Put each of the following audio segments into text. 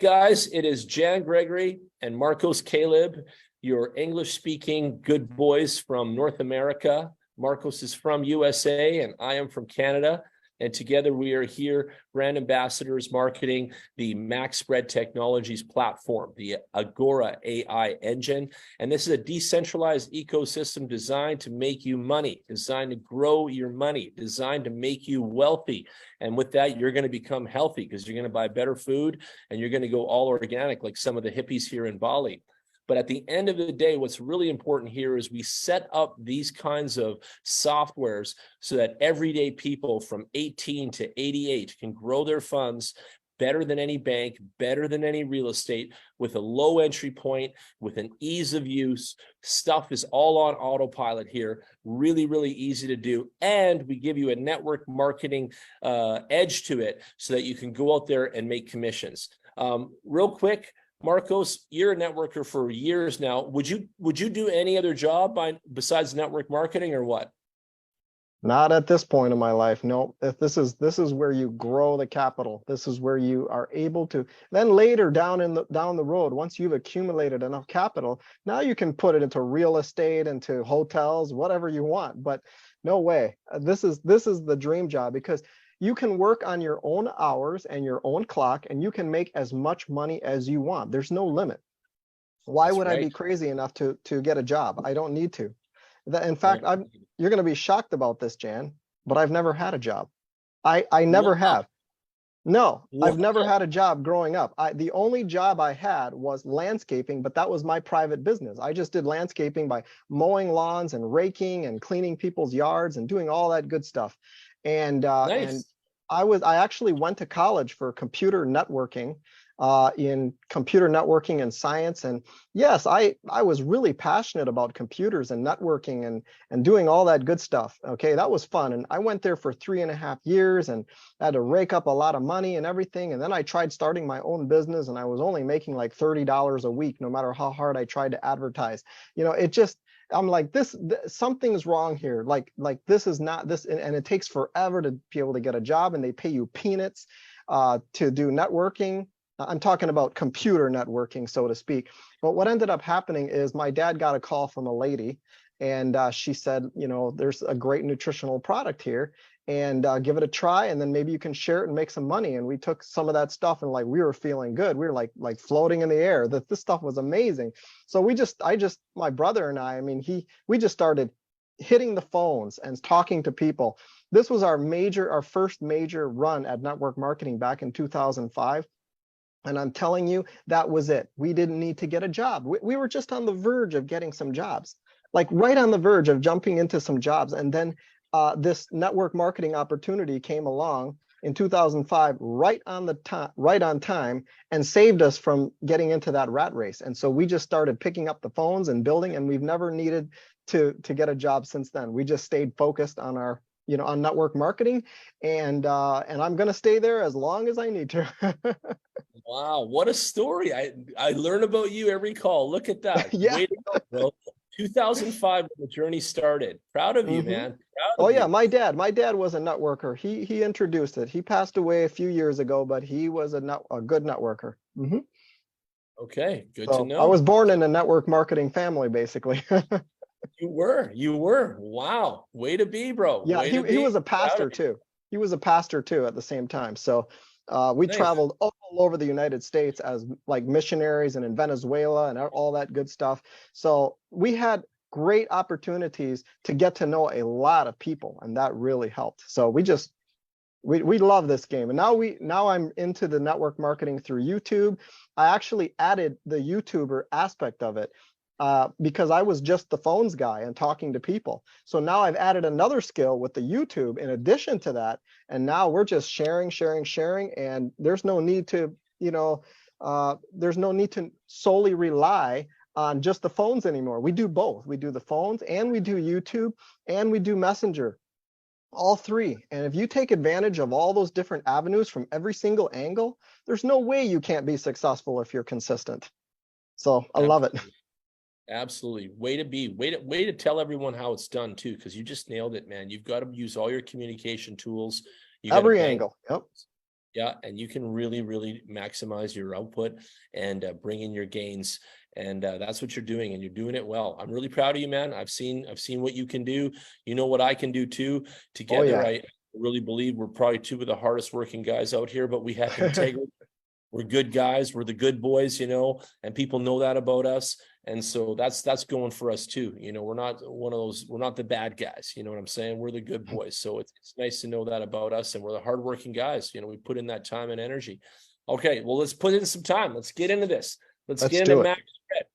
Guys, it is Jan Gregory and Marcos Caleb, your English-speaking good boys from North America. Marcos is from USA and I am from Canada. And together we are here, brand ambassadors marketing the Maxpread Technologies platform, the Agora AI engine. And this is a decentralized ecosystem designed to make you money, designed to grow your money, designed to make you wealthy. And with that, you're going to become healthy because you're going to buy better food and you're going to go all organic like some of the hippies here in Bali. But at the end of the day, what's really important here is we set up these kinds of softwares so that everyday people from 18 to 88 can grow their funds better than any bank, better than any real estate, with a low entry point, with an ease of use. Stuff is all on autopilot here. Really, really easy to do. And we give you a network marketing edge to it so that you can go out there and make commissions. Real quick, Marcos, you're a networker for years now. Would you do any other job besides network marketing or what? Not at this point in my life. No, if this is where you grow the capital. This is where you are able to then later down the road, once you've accumulated enough capital, now you can put it into real estate, into hotels, whatever you want. But no way. This is the dream job because you can work on your own hours and your own clock, and you can make as much money as you want. There's no limit. Why would I be crazy enough to get a job? I don't need to. In fact, you're going to be shocked about this, Jan, but I've never had a job. I never have. No, I've never had a job growing up. The only job I had was landscaping, but that was my private business. I just did landscaping by mowing lawns and raking and cleaning people's yards and doing all that good stuff. And and I actually went to college for computer networking, in computer networking and science. And yes, I was really passionate about computers and networking and doing all that good stuff. Okay, that was fun. And I went there for 3.5 years and had to rake up a lot of money and everything. And then I tried starting my own business and I was only making like $30 a week, no matter how hard I tried to advertise. You know, it just, I'm like, something's wrong here. Like this is not this, and it takes forever to be able to get a job, and they pay you peanuts to do networking. I'm talking about computer networking, so to speak. But what ended up happening is my dad got a call from a lady, and she said, you know, there's a great nutritional product here, and give it a try, and then maybe you can share it and make some money. And we took some of that stuff, and like we were feeling good. We were like floating in the air. That this stuff was amazing. So my brother and I mean, we just started hitting the phones and talking to people. This was our first major run at network marketing back in 2005. And I'm telling you, that was it. We didn't need to get a job. We were just on the verge of getting some jobs, like right on the verge of jumping into some jobs. And then this network marketing opportunity came along in 2005, right on time, and saved us from getting into that rat race. And so we just started picking up the phones and building, and we've never needed to get a job since then. We just stayed focused on our, on network marketing, and I'm going to stay there as long as I need to. Wow, what a story. I learn about you every call. Look at that. Yeah. Way to go, bro. 2005 when the journey started. Proud of you, man. Oh yeah, my dad was a networker. He introduced it. He passed away a few years ago, but he was a good networker. Okay, good to know. I was born in a network marketing family, basically. You were. Wow, way to be, bro. Yeah, he was a pastor too. He was a pastor too at the same time. So we traveled all over the United States as like missionaries, and in Venezuela and all that good stuff. So we had great opportunities to get to know a lot of people, and that really helped. So we love this game. And now I'm into the network marketing through YouTube. I actually added the YouTuber aspect of it because I was just the phones guy and talking to people. So now I've added another skill with the YouTube in addition to that. And now we're just sharing. And there's no need to, solely rely on just the phones anymore. We do both. We do the phones, and we do YouTube, and we do Messenger, all three. And if you take advantage of all those different avenues from every single angle, there's no way you can't be successful if you're consistent. So I love it. Absolutely. Way to tell everyone how it's done too, because you just nailed it, man. You've got to use all your communication tools. Every angle. Yep. Yeah, and you can really, really maximize your output and bring in your gains. And that's what you're doing, and you're doing it well. I'm really proud of you, man. I've seen what you can do. You know what I can do too. Oh Together, yeah. I really believe we're probably two of the hardest working guys out here, but we have integrity. We're good guys. We're the good boys, and people know that about us. And so that's going for us too. We're not one of those, we're not the bad guys. You know what I'm saying? We're the good boys. So it's nice to know that about us. And we're the hardworking guys. We put in that time and energy. Okay, well, let's put in some time. Let's get into this. Let's get into Maxpread.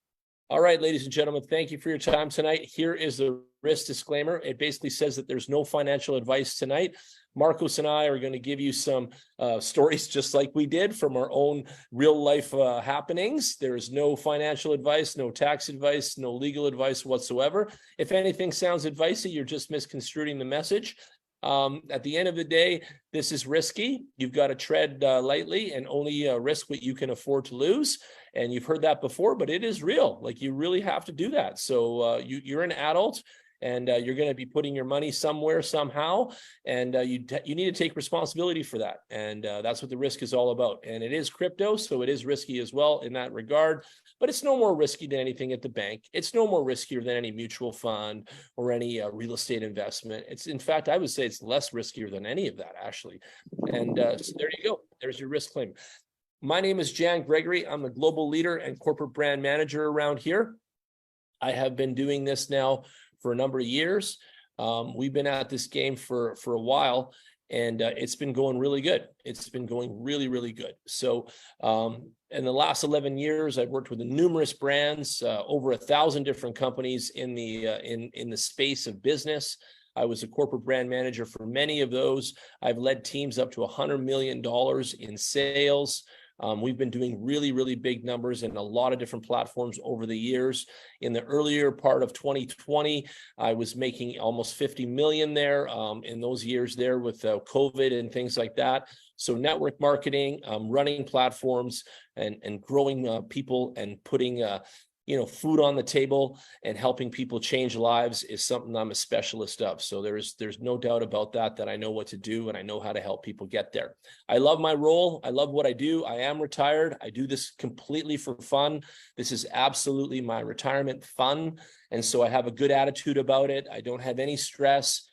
All right, ladies and gentlemen, thank you for your time tonight. Here is the risk disclaimer. It basically says that there's no financial advice tonight. Marcos and I are going to give you some stories just like we did from our own real life happenings. There is no financial advice, no tax advice, no legal advice whatsoever. If anything sounds advicey, you're just misconstruing the message. At the end of the day, this is risky. You've got to tread lightly and only risk what you can afford to lose. And you've heard that before, but it is real. Like, you really have to do that. So you're an adult, and you're going to be putting your money somewhere, somehow, and you need to take responsibility for that. And that's what the risk is all about. And it is crypto, so it is risky as well in that regard. But it's no more risky than anything at the bank. It's no more riskier than any mutual fund or any real estate investment. In fact, I would say it's less riskier than any of that, actually. And so there you go. There's your risk claim. My name is Jan Gregory. I'm the global leader and corporate brand manager around here. I have been doing this now for a number of years. We've been at this game for a while, and it's been going really good. It's been going really, really good. So in the last 11 years, I've worked with numerous brands, over 1,000 different companies in the space of business. I was a corporate brand manager for many of those. I've led teams up to $100 million in sales. We've been doing really, really big numbers in a lot of different platforms over the years. In the earlier part of 2020, I was making almost 50 million there in those years there with COVID and things like that. So network marketing, running platforms, and growing people and putting food on the table and helping people change lives is something I'm a specialist of. So there's no doubt about that I know what to do and I know how to help people get there. I love my role. I love what I do. I am retired. I do this completely for fun. This is absolutely my retirement fun. And so I have a good attitude about it. I don't have any stress.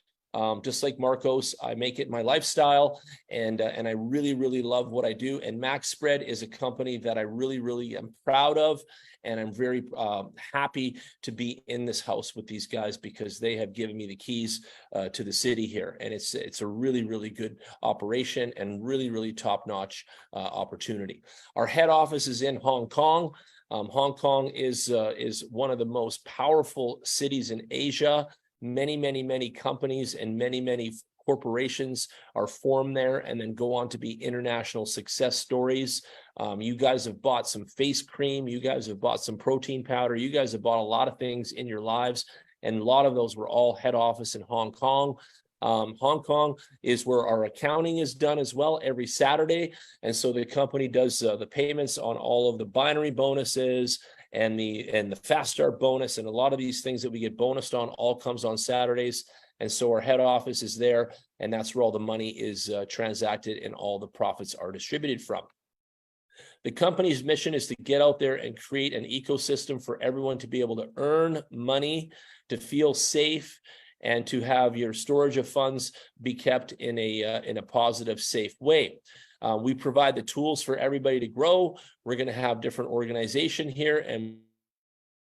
Just like Marcos, I make it my lifestyle, and I really, really love what I do. And Maxpread is a company that I really, really am proud of, and I'm very happy to be in this house with these guys because they have given me the keys to the city here, and it's a really, really good operation and really, really top-notch opportunity. Our head office is in Hong Kong. Hong Kong is one of the most powerful cities in Asia. Many, many, many companies and many, many corporations are formed there and then go on to be international success stories. You guys have bought some face cream. You guys have bought some protein powder. You guys have bought a lot of things in your lives. And a lot of those were all head office in Hong Kong. Hong Kong is where our accounting is done as well every Saturday. And so the company does the payments on all of the binary bonuses and the fast start bonus, and a lot of these things that we get bonused on all comes on Saturdays. And so our head office is there, and that's where all the money is transacted and all the profits are distributed from. The company's mission is to get out there and create an ecosystem for everyone to be able to earn money, to feel safe, and to have your storage of funds be kept in a positive, safe way. We provide the tools for everybody to grow. We're going to have different organization here, and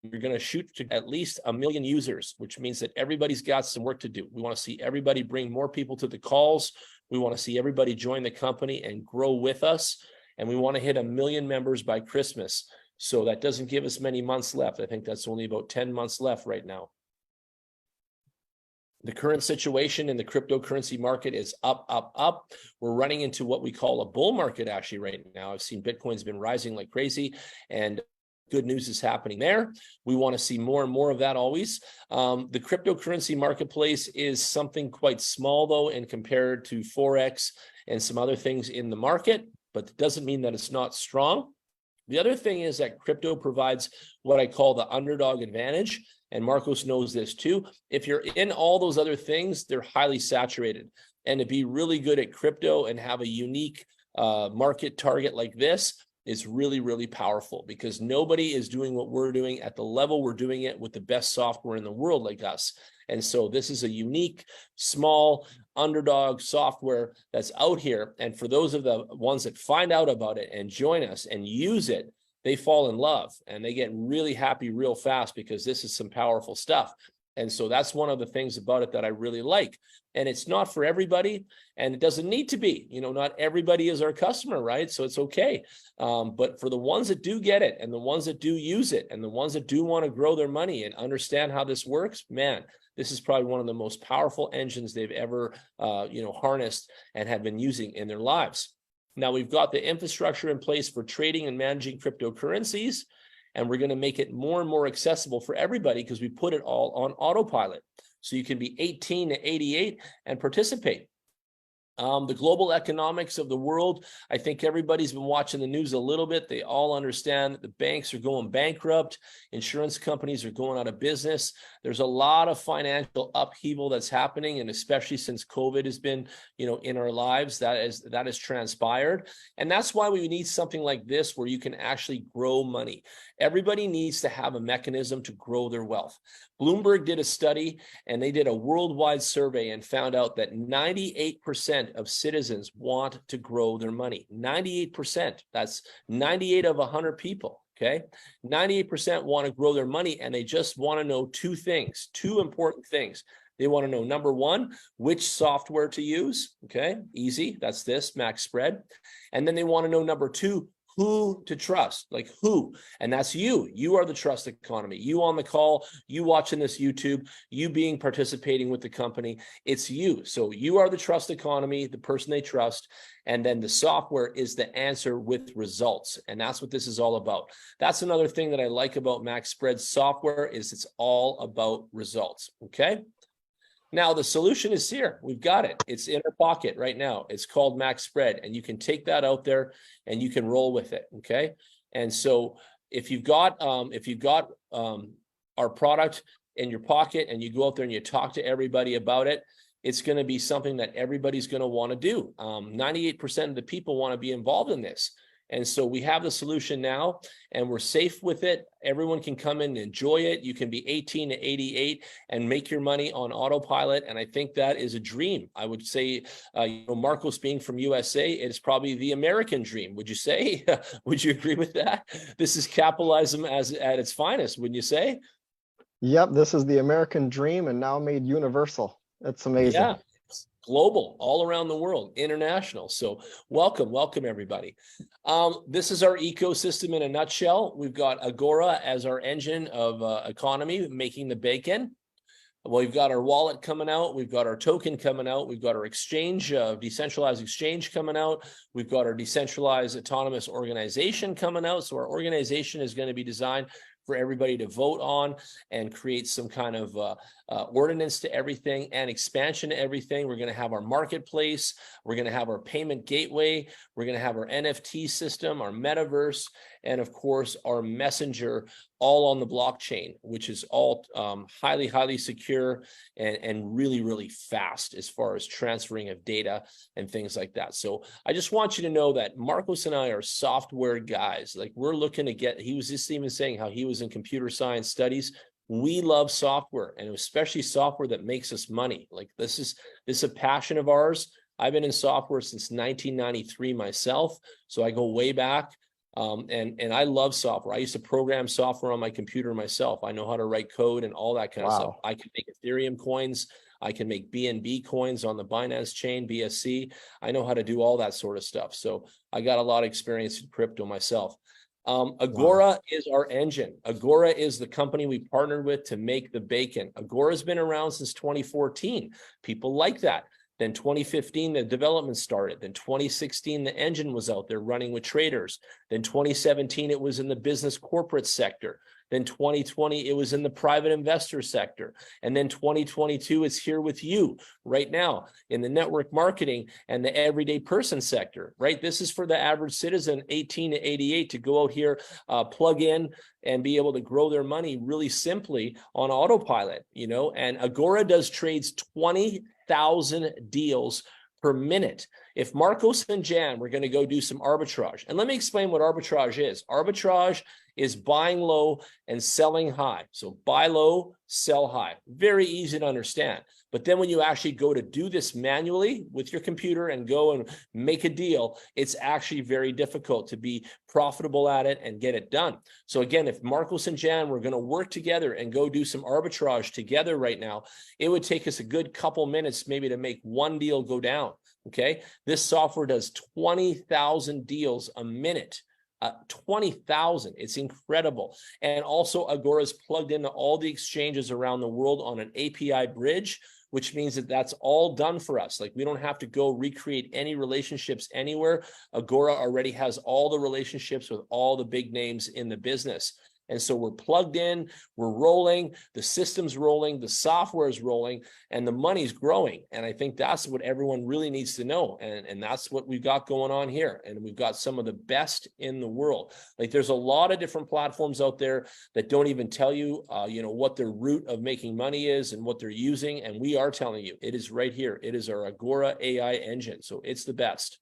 we're going to shoot to at least 1 million users, which means that everybody's got some work to do. We want to see everybody bring more people to the calls. We want to see everybody join the company and grow with us. And we want to hit 1 million members by Christmas. So that doesn't give us many months left. I think that's only about 10 months left right now. The current situation in the cryptocurrency market is up, up, up. We're running into what we call a bull market actually right now. I've seen Bitcoin's been rising like crazy, and good news is happening there. We want to see more and more of that always. The cryptocurrency marketplace is something quite small, though, and compared to Forex and some other things in the market, but it doesn't mean that it's not strong. The other thing is that crypto provides what I call the underdog advantage. And Marcos knows this too. If you're in all those other things, they're highly saturated. And to be really good at crypto and have a unique market target like this is really, really powerful, because nobody is doing what we're doing at the level we're doing it with the best software in the world like us. And so this is a unique, small underdog software that's out here. And for those of the ones that find out about it and join us and use it, they fall in love and they get really happy real fast, because this is some powerful stuff. And so that's one of the things about it that I really like. And it's not for everybody, and it doesn't need to be. Not everybody is our customer, right? So it's okay. But for the ones that do get it, and the ones that do use it, and the ones that do want to grow their money and understand how this works, man, this is probably one of the most powerful engines they've ever, harnessed and have been using in their lives. Now we've got the infrastructure in place for trading and managing cryptocurrencies. And we're going to make it more and more accessible for everybody, because we put it all on autopilot. So you can be 18 to 88 and participate. The global economics of the world, I think everybody's been watching the news a little bit. They all understand that the banks are going bankrupt. Insurance companies are going out of business. There's a lot of financial upheaval that's happening. And especially since COVID has been, in our lives, that has transpired. And that's why we need something like this, where you can actually grow money. Everybody needs to have a mechanism to grow their wealth. Bloomberg did a study, and they did a worldwide survey and found out that 98% of citizens want to grow their money. 98%. That's 98 of 100 people. Okay. 98% want to grow their money, and they just want to know two things, two important things. They want to know, number one, which software to use. Okay. Easy. That's this Maxpread. And then they want to know, number two, who to trust, like who. And that's you. You are the trust economy. You on the call, you watching this YouTube, you participating with the company. It's you. So you are the trust economy, the person they trust. And then the software is the answer with results. And that's what this is all about. That's another thing that I like about Maxpread software, is it's all about results. Okay. Now, the solution is here. We've got it. It's in our pocket right now. It's called Maxpread, and you can take that out there and you can roll with it. Okay. And so if you've got our product in your pocket, and you go out there and you talk to everybody about it, it's going to be something that everybody's going to want to do. 98% of the people want to be involved in this. And so we have the solution now, and we're safe with it. Everyone can come in and enjoy it. You can be 18 to 88 and make your money on autopilot. And I think that is a dream. I would say, Marcos being from USA, it is probably the American dream. Would you say? Would you agree with that? This is capitalism at its finest, wouldn't you say? Yep, this is the American dream, and now made universal. It's amazing. Yeah. Global, all around the world, international. So welcome everybody. This is our ecosystem in a nutshell. We've got Agora as our engine of economy, making the bacon. Well, we've got our wallet coming out. We've got our token coming out. We've got our exchange, decentralized exchange coming out. We've got our decentralized autonomous organization coming out. So our organization is going to be designed for everybody to vote on and create some kind of ordinance to everything and expansion to everything. We're going to have our marketplace. We're going to have our payment gateway. We're going to have our NFT system, our metaverse, and of course, our messenger, all on the blockchain, which is all highly, highly secure and really, really fast as far as transferring of data and things like that. So I just want you to know that Marcos and I are software guys. Like, we're looking to get, he was just even saying how he was in computer science studies. We love software, and especially software that makes us money. Like, this is a passion of ours. I've been in software since 1993 myself, so I go way back. And I love software. I used to program software on my computer myself. I know how to write code and all that kind of stuff. I can make Ethereum coins. I can make BNB coins on the Binance chain, BSC. I know how to do all that sort of stuff. So I got a lot of experience in crypto myself. Agora is our engine. Agora is the company we partnered with to make the bacon. Agora's been around since 2014. People like that. Then 2015, the development started. Then 2016, the engine was out there running with traders. Then 2017, it was in the business corporate sector. Then 2020, it was in the private investor sector. And then 2022, it's here with you right now in the network marketing and the everyday person sector, right? This is for the average citizen, 18 to 88, to go out here, plug in and be able to grow their money really simply on autopilot, and Agora does trades 20,000 deals per minute. if Marcos and Jan were going to go do some arbitrage, and let me explain what arbitrage is. Arbitrage is buying low and selling high. So buy low, sell high. Very easy to understand. But then when you actually go to do this manually with your computer and go and make a deal, it's actually very difficult to be profitable at it and get it done. So again, if Marcos and Jan were going to work together and go do some arbitrage together right now, it would take us a good couple minutes maybe to make one deal go down. Okay. This software does 20,000 deals a minute. 20,000. It's incredible. And also Agora is plugged into all the exchanges around the world on an API bridge, which means that that's all done for us. Like we don't have to go recreate any relationships anywhere. Agora already has all the relationships with all the big names in the business. And so we're plugged in, we're rolling, the system's rolling, the software is rolling, and the money's growing. And I think that's what everyone really needs to know. And that's what we've got going on here. And we've got some of the best in the world. Like there's a lot of different platforms out there that don't even tell you, what their route of making money is and what they're using. And we are telling you, it is right here. It is our Agora AI engine. So it's the best.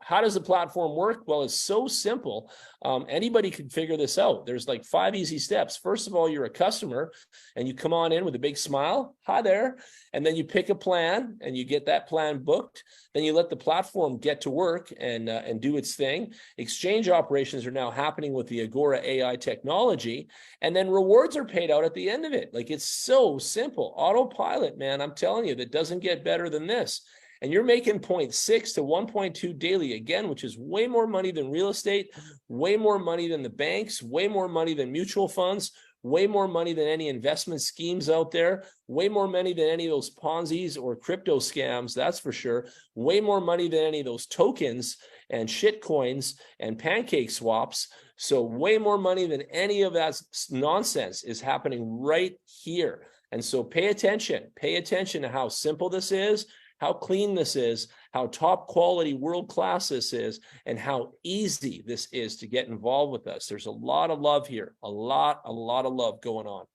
How does the platform work? Well, it's so simple. Anybody can figure this out. There's like 5 easy steps. First of all, you're a customer and you come on in with a big smile. Hi there. And then you pick a plan and you get that plan booked. Then you let the platform get to work and do its thing. Exchange operations are now happening with the Agora AI technology. And then rewards are paid out at the end of it. Like it's so simple. Autopilot, man, I'm telling you, that doesn't get better than this. And you're making 0.6 to 1.2 daily again, which is way more money than real estate, way more money than the banks, way more money than mutual funds, way more money than any investment schemes out there, way more money than any of those Ponzi's or crypto scams, that's for sure, way more money than any of those tokens and shit coins and pancake swaps. So way more money than any of that nonsense is happening right here. And so pay attention to how simple this is, how clean this is, how top quality world class this is, and how easy this is to get involved with us. There's a lot of love here, a lot of love going on.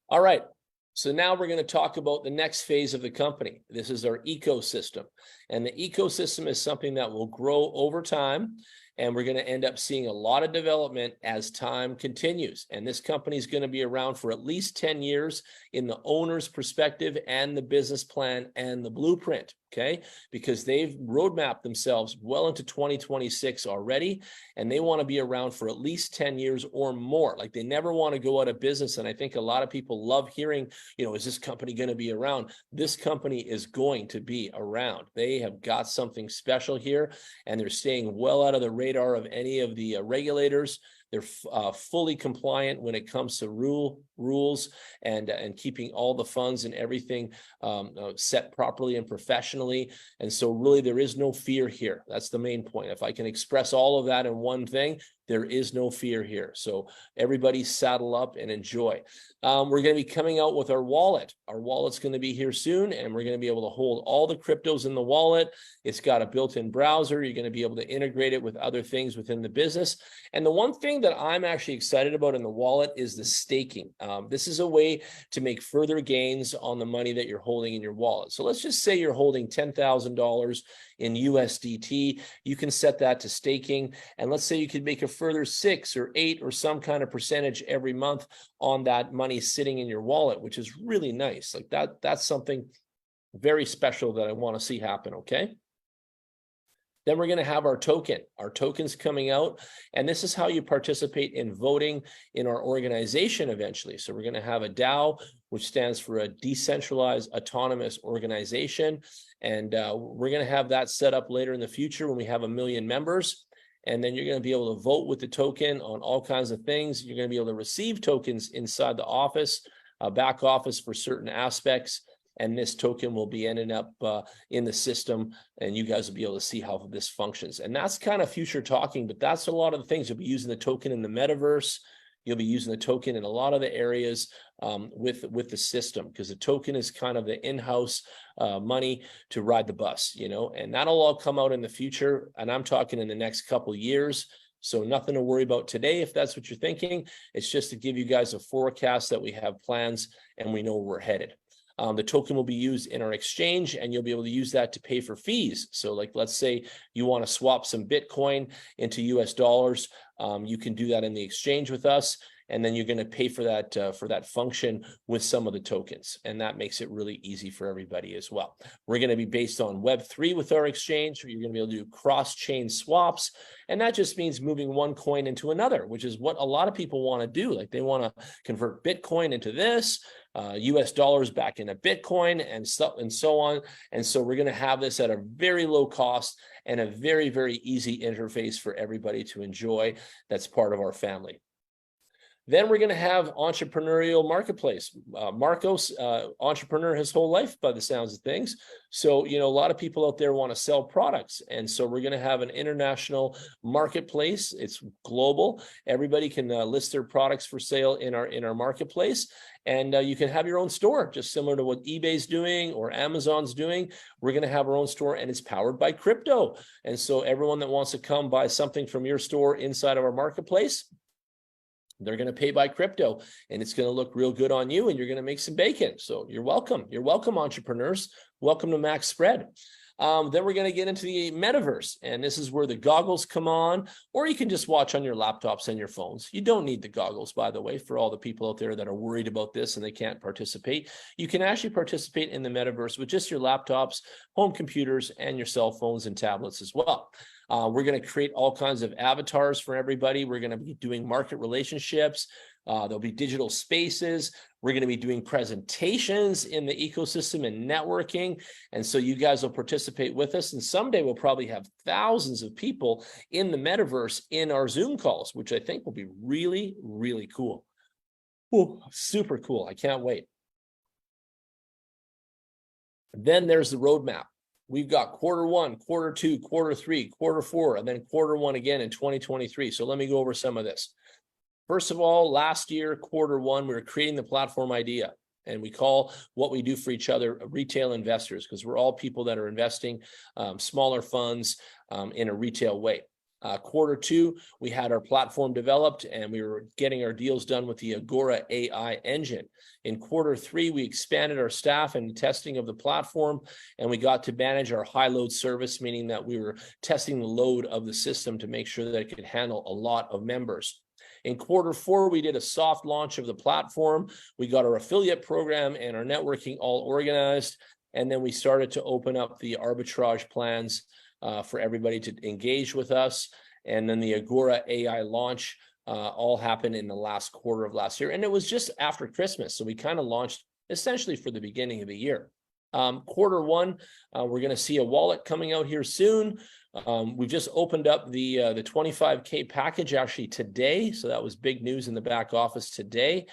All right, so now we're going to talk about the next phase of the company. This is our ecosystem, and the ecosystem is something that will grow over time. And we're going to end up seeing a lot of development as time continues. And this company is going to be around for at least 10 years in the owner's perspective and the business plan and the blueprint, okay? Because they've roadmapped themselves well into 2026 already, and they want to be around for at least 10 years or more. Like they never want to go out of business. And I think a lot of people love hearing, is this company going to be around? This company is going to be around. They have got something special here, and they're staying well out of the radar of any of the regulators. They're fully compliant when it comes to rules and keeping all the funds and everything set properly and professionally. And so really there is no fear here. That's the main point. If I can express all of that in one thing, there is no fear here. So everybody saddle up and enjoy. We're going to be coming out with our wallet. Our wallet's going to be here soon, and we're going to be able to hold all the cryptos in the wallet. It's got a built-in browser. You're going to be able to integrate it with other things within the business. And the one thing that I'm actually excited about in the wallet is the staking. This is a way to make further gains on the money that you're holding in your wallet. So let's just say you're holding $10,000 in USDT. You can set that to staking. And let's say you could make a further 6 or 8 or some kind of percentage every month on that money sitting in your wallet, which is really nice. Like that's something very special that I want to see happen. Okay. Then we're going to have our token. Our token's coming out, and this is how you participate in voting in our organization eventually. So we're going to have a DAO, which stands for a decentralized autonomous organization. And we're going to have that set up later in the future when we have 1 million members. And then you're going to be able to vote with the token on all kinds of things. You're going to be able to receive tokens inside the office, back office for certain aspects. And this token will be ending up in the system, and you guys will be able to see how this functions. And that's kind of future talking, but that's a lot of the things. You'll be using the token in the metaverse. You'll be using the token in a lot of the areas with the system, because the token is kind of the in-house money to ride the bus, and that'll all come out in the future. And I'm talking in the next couple of years. So nothing to worry about today if that's what you're thinking. It's just to give you guys a forecast that we have plans and we know where we're headed. The token will be used in our exchange, and you'll be able to use that to pay for fees. So like, let's say you want to swap some Bitcoin into US dollars. You can do that in the exchange with us. And then you're going to pay for that function with some of the tokens. And that makes it really easy for everybody as well. We're going to be based on Web3 with our exchange. You're going to be able to do cross-chain swaps. And that just means moving one coin into another, which is what a lot of people want to do. Like, they want to convert Bitcoin into this, US dollars back into Bitcoin, and so on. And so we're going to have this at a very low cost and a very, very easy interface for everybody to enjoy. That's part of our family. Then we're going to have entrepreneurial marketplace. Marcos, entrepreneur his whole life by the sounds of things. So, a lot of people out there want to sell products. And so we're going to have an international marketplace. It's global. Everybody can list their products for sale in our marketplace. And you can have your own store, just similar to what eBay's doing or Amazon's doing. We're going to have our own store, and it's powered by crypto. And so everyone that wants to come buy something from your store inside of our marketplace, they're going to pay by crypto, and it's going to look real good on you, and you're going to make some bacon. So you're welcome. You're welcome, entrepreneurs. Welcome to Maxpread. Then we're going to get into the metaverse, and this is where the goggles come on, or you can just watch on your laptops and your phones. You don't need the goggles, by the way, for all the people out there that are worried about this and they can't participate. You can actually participate in the metaverse with just your laptops, home computers, and your cell phones and tablets as well. We're going to create all kinds of avatars for everybody. We're going to be doing market relationships. There'll be digital spaces. We're going to be doing presentations in the ecosystem and networking. And so you guys will participate with us. And someday we'll probably have thousands of people in the metaverse in our Zoom calls, which I think will be really, really cool. Ooh, super cool. I can't wait. Then there's the roadmap. We've got Q1, Q2, Q3, Q4, and then Q1 again in 2023. So let me go over some of this. First of all, last year, Q1, we were creating the platform idea, and we call what we do for each other retail investors, because we're all people that are investing smaller funds in a retail way. Q2, we had our platform developed, and we were getting our deals done with the Agora AI engine. In Q3, we expanded our staff and testing of the platform, and we got to manage our high load service, meaning that we were testing the load of the system to make sure that it could handle a lot of members. In Q4, we did a soft launch of the platform. We got our affiliate program and our networking all organized, and then we started to open up the arbitrage plans for everybody to engage with us. And then the Agora AI launch all happened in the last quarter of last year. And it was just after Christmas. So we kind of launched essentially for the beginning of the year. Q1, we're going to see a wallet coming out here soon. We've just opened up the 25K package actually today. So that was big news in the back office today.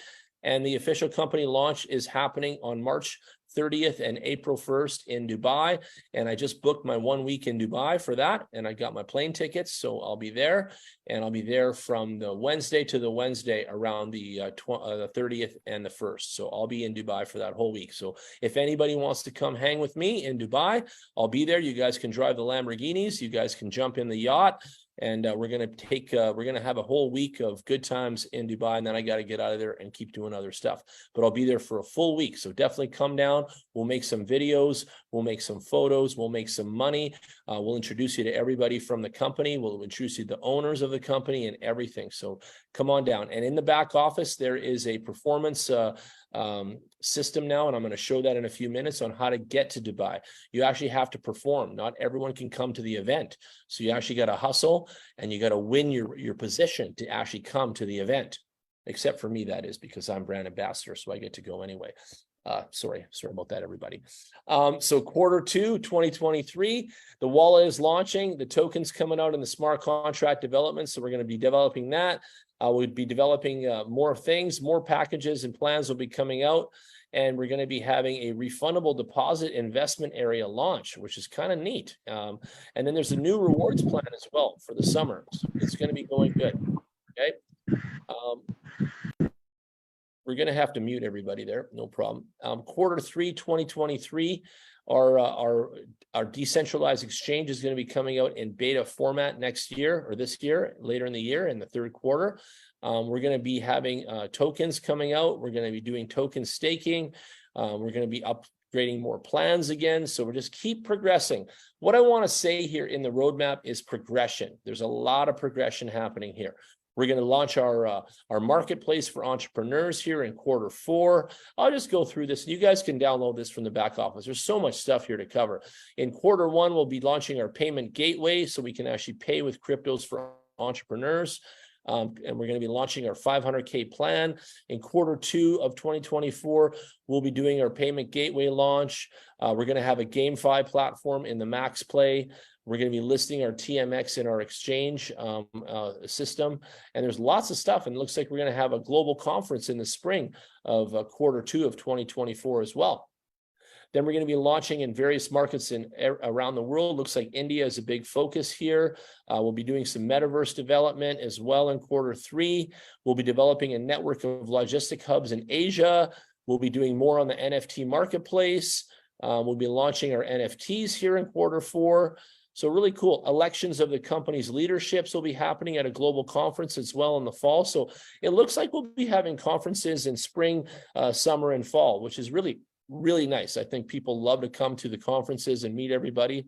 And the official company launch is happening on March 30th and April 1st in Dubai. And I just booked my 1 week in Dubai for that. And I got my plane tickets. So I'll be there. And I'll be there from the Wednesday to the Wednesday around the 30th and the 1st. So I'll be in Dubai for that whole week. So if anybody wants to come hang with me in Dubai, I'll be there. You guys can drive the Lamborghinis. You guys can jump in the yacht. And we're going to have a whole week of good times in Dubai, and then I got to get out of there and keep doing other stuff. But I'll be there for a full week. So definitely come down. We'll make some videos. We'll make some photos. We'll make some money. We'll introduce you to everybody from the company. We'll introduce you to the owners of the company and everything. So come on down. And in the back office, there is a performance system now, and I'm going to show that in a few minutes on how to get to Dubai. You actually have to perform. Not everyone can come to the event. So you actually got to hustle, and you got to win your position to actually come to the event, except for me, that is, because I'm brand ambassador, so I get to go anyway. Sorry about that, everybody. So Q2 2023, the wallet is launching, the token's coming out in the smart contract development. So we're going to be developing that. We'll be developing more things, more packages and plans will be coming out. And we're going to be having a refundable deposit investment area launch, which is kind of neat. And then there's a new rewards plan as well for the summer. So it's going to be going good. Okay. We're going to have to mute everybody there. No problem. Q3 2023, our decentralized exchange is going to be coming out in beta format next year, or this year, later in the year, in the third quarter. We're going to be having tokens coming out. We're going to be doing token staking. We're going to be upgrading more plans again. So we're just keep progressing. What I want to say here in the roadmap is progression. There's a lot of progression happening here. We're going to launch our marketplace for entrepreneurs here in Q4. I'll just go through this. You guys can download this from the back office. There's so much stuff here to cover. In Q1, we'll be launching our payment gateway so we can actually pay with cryptos for entrepreneurs. And we're going to be launching our 500K plan. In Q2 of 2024, we'll be doing our payment gateway launch. We're going to have a GameFi platform in the Maxpread. We're going to be listing our TMX in our exchange system. And there's lots of stuff. And it looks like we're going to have a global conference in the spring of Q2 of 2024 as well. Then we're going to be launching in various markets around the world. Looks like India is a big focus here. We'll be doing some metaverse development as well in Q3. We'll be developing a network of logistic hubs in Asia. We'll be doing more on the NFT marketplace. We'll be launching our NFTs here in Q4. So really cool. Elections of the company's leaderships will be happening at a global conference as well in the fall. So it looks like we'll be having conferences in spring, summer, and fall, which is really nice. I think people love to come to the conferences and meet everybody.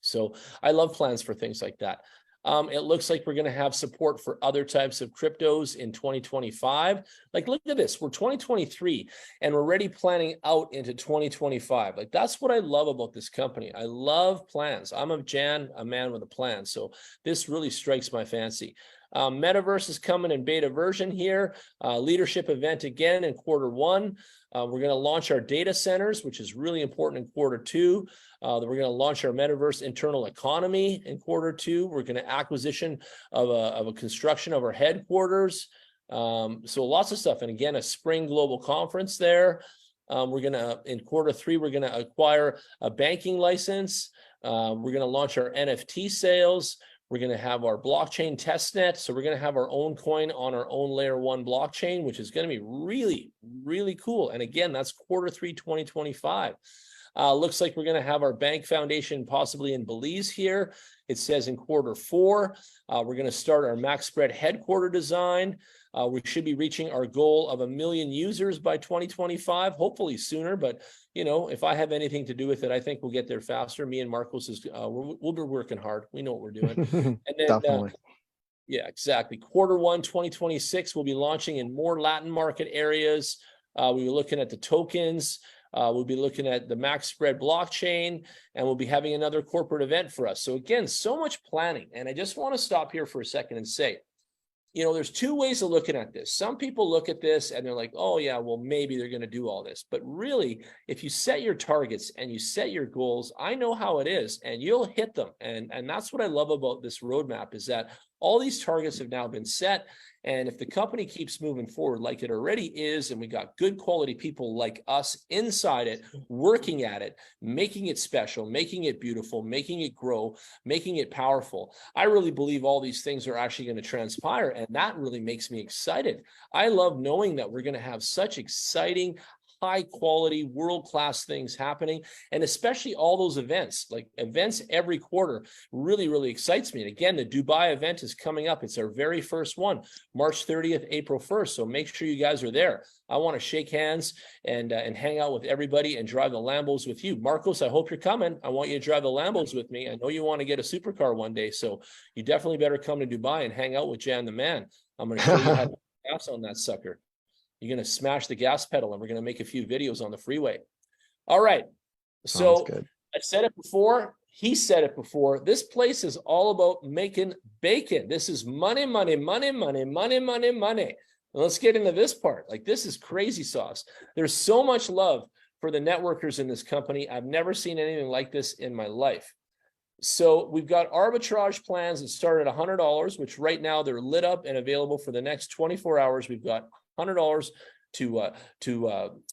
So I love plans for things like that. It looks like we're going to have support for other types of cryptos in 2025. Like, look at this. We're 2023 and we're already planning out into 2025. Like, that's what I love about this company. I love plans. I'm a man with a plan. So this really strikes my fancy. Metaverse is coming in beta version here. Leadership event again in Q1. We're going to launch our data centers, which is really important in Q2. We're going to launch our metaverse internal economy in Q2. We're going to acquisition of a construction of our headquarters. So lots of stuff. And again, a spring global conference there. We're going to, in Q3, we're going to acquire a banking license. We're going to launch our NFT sales. We're going to have our blockchain testnet. So we're going to have our own coin on our own layer 1 blockchain, which is going to be really cool. And again, that's Q3 2025. Looks like we're going to have our bank foundation possibly in Belize here. It says in Q4, we're going to start our Maxpread headquarter design. We should be reaching our goal of 1 million users by 2025, hopefully sooner. But, you know, if I have anything to do with it, I think we'll get there faster. Me and Marcos, we'll be working hard. We know what we're doing. And then, Definitely. Yeah, exactly. Q1 2026, we'll be launching in more Latin market areas. We'll be looking at the tokens. We'll be looking at the Maxpread blockchain, and we'll be having another corporate event for us. So again, so much planning. And I just want to stop here for a second and say, you know, there's two ways of looking at this. Some people look at this and they're like, oh yeah, well, maybe they're going to do all this. But really, if you set your targets and you set your goals, I know how it is, and you'll hit them. And that's what I love about this roadmap, is that all these targets have now been set. And if the company keeps moving forward like it already is, and we got good quality people like us inside it, working at it, making it special, making it beautiful, making it grow, making it powerful, I really believe all these things are actually going to transpire. And that really makes me excited. I love knowing that we're going to have such exciting, high quality, world-class things happening. And especially all those events, like events every quarter, really excites me. And again, the Dubai event is coming up. It's our very first one, March 30th, April 1st. So make sure you guys are there. I want to shake hands and hang out with everybody and drive the Lambos with you. Marcos, I hope you're coming. I want you to drive the Lambos with me. I know you want to get a supercar one day. So you definitely better come to Dubai and hang out with Jan the man. I'm going to show you how to gas on that sucker. You're going to smash the gas pedal, and we're going to make a few videos on the freeway. All right. So I said it before. He said it before. This place is all about making bacon. This is money. Let's get into this part. Like, this is crazy sauce. There's so much love for the networkers in this company. I've never seen anything like this in my life. So we've got arbitrage plans that start at $100, which right now they're lit up and available for the next 24 hours. We've got $100 to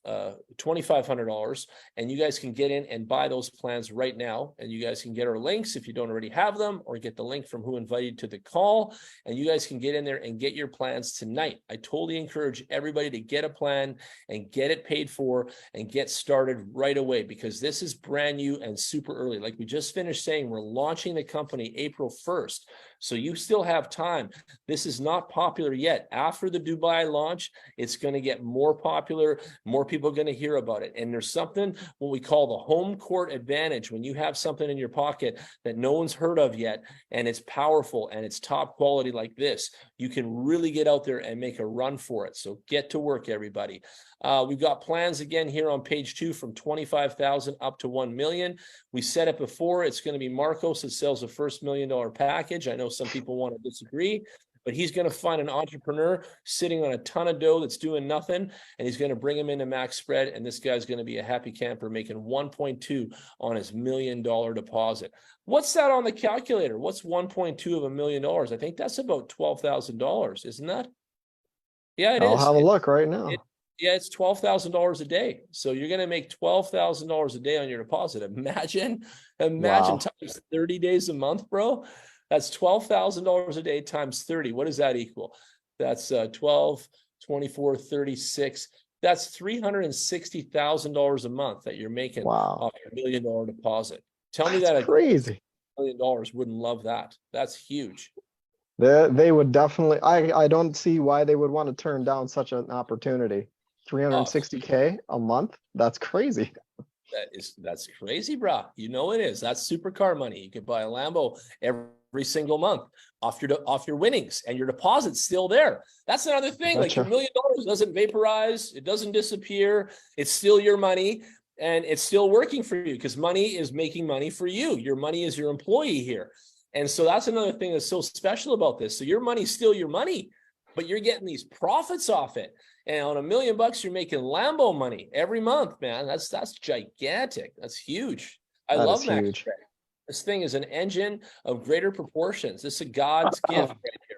$2,500, and you guys can get in and buy those plans right now. And you guys can get our links if you don't already have them, or get the link from who invited you to the call, and you guys can get in there and get your plans tonight. I totally encourage everybody to get a plan and get it paid for and get started right away, because this is brand new and super early. Like we just finished saying, we're launching the company April 1st. So you still have time. This is not popular yet. After the Dubai launch, it's going to get more popular, more people are going to hear about it. And there's something, what we call the home court advantage, when you have something in your pocket that no one's heard of yet, and it's powerful and it's top quality like this, you can really get out there and make a run for it. So get to work, everybody. We've got plans again here on page 2 from 25,000 up to 1 million. We said it before, it's going to be Marcos that sells the first $1 million package. I know some people want to disagree, but he's going to find an entrepreneur sitting on a ton of dough that's doing nothing, and he's going to bring him into Maxpread, and this guy's going to be a happy camper making 1.2 on his $1 million deposit. What's that on the calculator? What's 1.2 of $1 million? I think that's about $12,000, isn't that? Yeah, it is. I'll have a look right now. Yeah, it's $12,000 a day. So you're going to make $12,000 a day on your deposit. Imagine Wow. times 30 days a month, bro. That's $12,000 a day times 30. What does that equal? That's 12, 24, 36. That's $360,000 a month that you're making Wow. off your $1 million deposit. Tell me That's that crazy. $1 million wouldn't love that. That's huge. They would definitely, I don't see why they would want to turn down such an opportunity. 360K a month? That's crazy. That's crazy, bro. You know it is. That's supercar money. You could buy a Lambo every single month off your winnings, and your deposit's still there. That's another thing. Like your $1 million doesn't vaporize, it doesn't disappear. It's still your money, and it's still working for you because money is making money for you. Your money is your employee here. And so that's another thing that's so special about this. So your money's still your money, but you're getting these profits off it. And on $1 million, you're making Lambo money every month, man. That's gigantic. That's huge. I love Maxpread. This thing is an engine of greater proportions. This is a God's gift right here.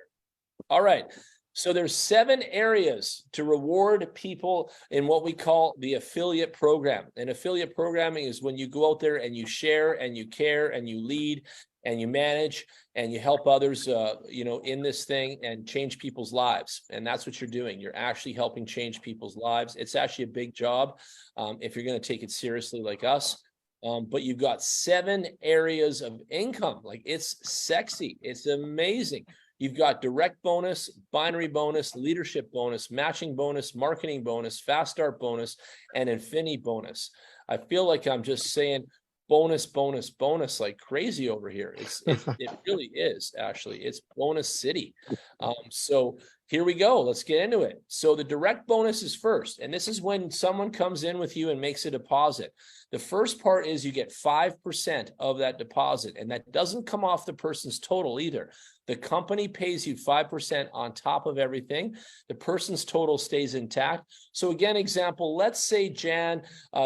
All right. So there's 7 areas to reward people in what we call the affiliate program. And affiliate programming is when you go out there and you share and you care and you lead and you manage and you help others, in this thing and change people's lives. And that's what you're doing. You're actually helping change people's lives. It's actually a big job if you're going to take it seriously like us. But you've got 7 areas of income. Like, it's sexy. It's amazing. You've got direct bonus, binary bonus, leadership bonus, matching bonus, marketing bonus, fast start bonus, and infinity bonus. I feel like I'm just saying bonus, bonus, bonus like crazy over here. It really is, actually. It's bonus city. So here we go. Let's get into it. So the direct bonus is first, and this is when someone comes in with you and makes a deposit. The first part is you get 5% of that deposit, and that doesn't come off the person's total either. The company pays you 5% on top of everything. The person's total stays intact. So again, example, let's say Jan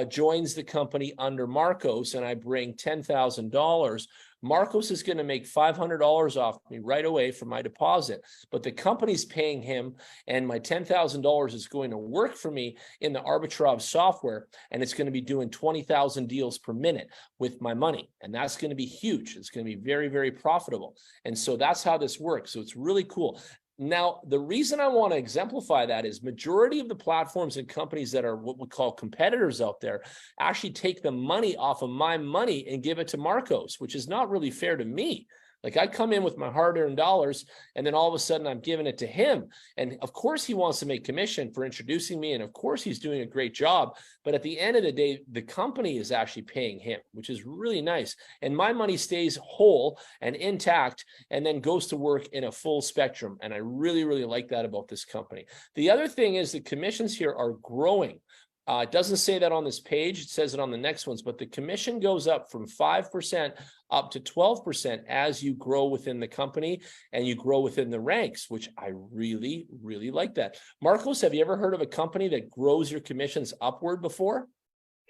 joins the company under Marcos, and I bring $10,000. Marcos is going to make $500 off me right away for my deposit, but the company's paying him, and my $10,000 is going to work for me in the arbitrage software, and it's going to be doing 20,000 deals per minute with my money, and that's going to be huge. It's going to be very, very profitable, and so that's how this works. So it's really cool. Now, the reason I want to exemplify that is majority of the platforms and companies that are what we call competitors out there actually take the money off of my money and give it to Marcos, which is not really fair to me. Like, I come in with my hard-earned dollars, and then all of a sudden I'm giving it to him. And of course he wants to make commission for introducing me, and of course he's doing a great job. But at the end of the day, the company is actually paying him, which is really nice. And my money stays whole and intact and then goes to work in a full spectrum. And I really, really like that about this company. The other thing is the commissions here are growing. It doesn't say that on this page, it says it on the next ones, but the commission goes up from 5% up to 12% as you grow within the company and you grow within the ranks, which I really, really like that. Marcos, have you ever heard of a company that grows your commissions upward before?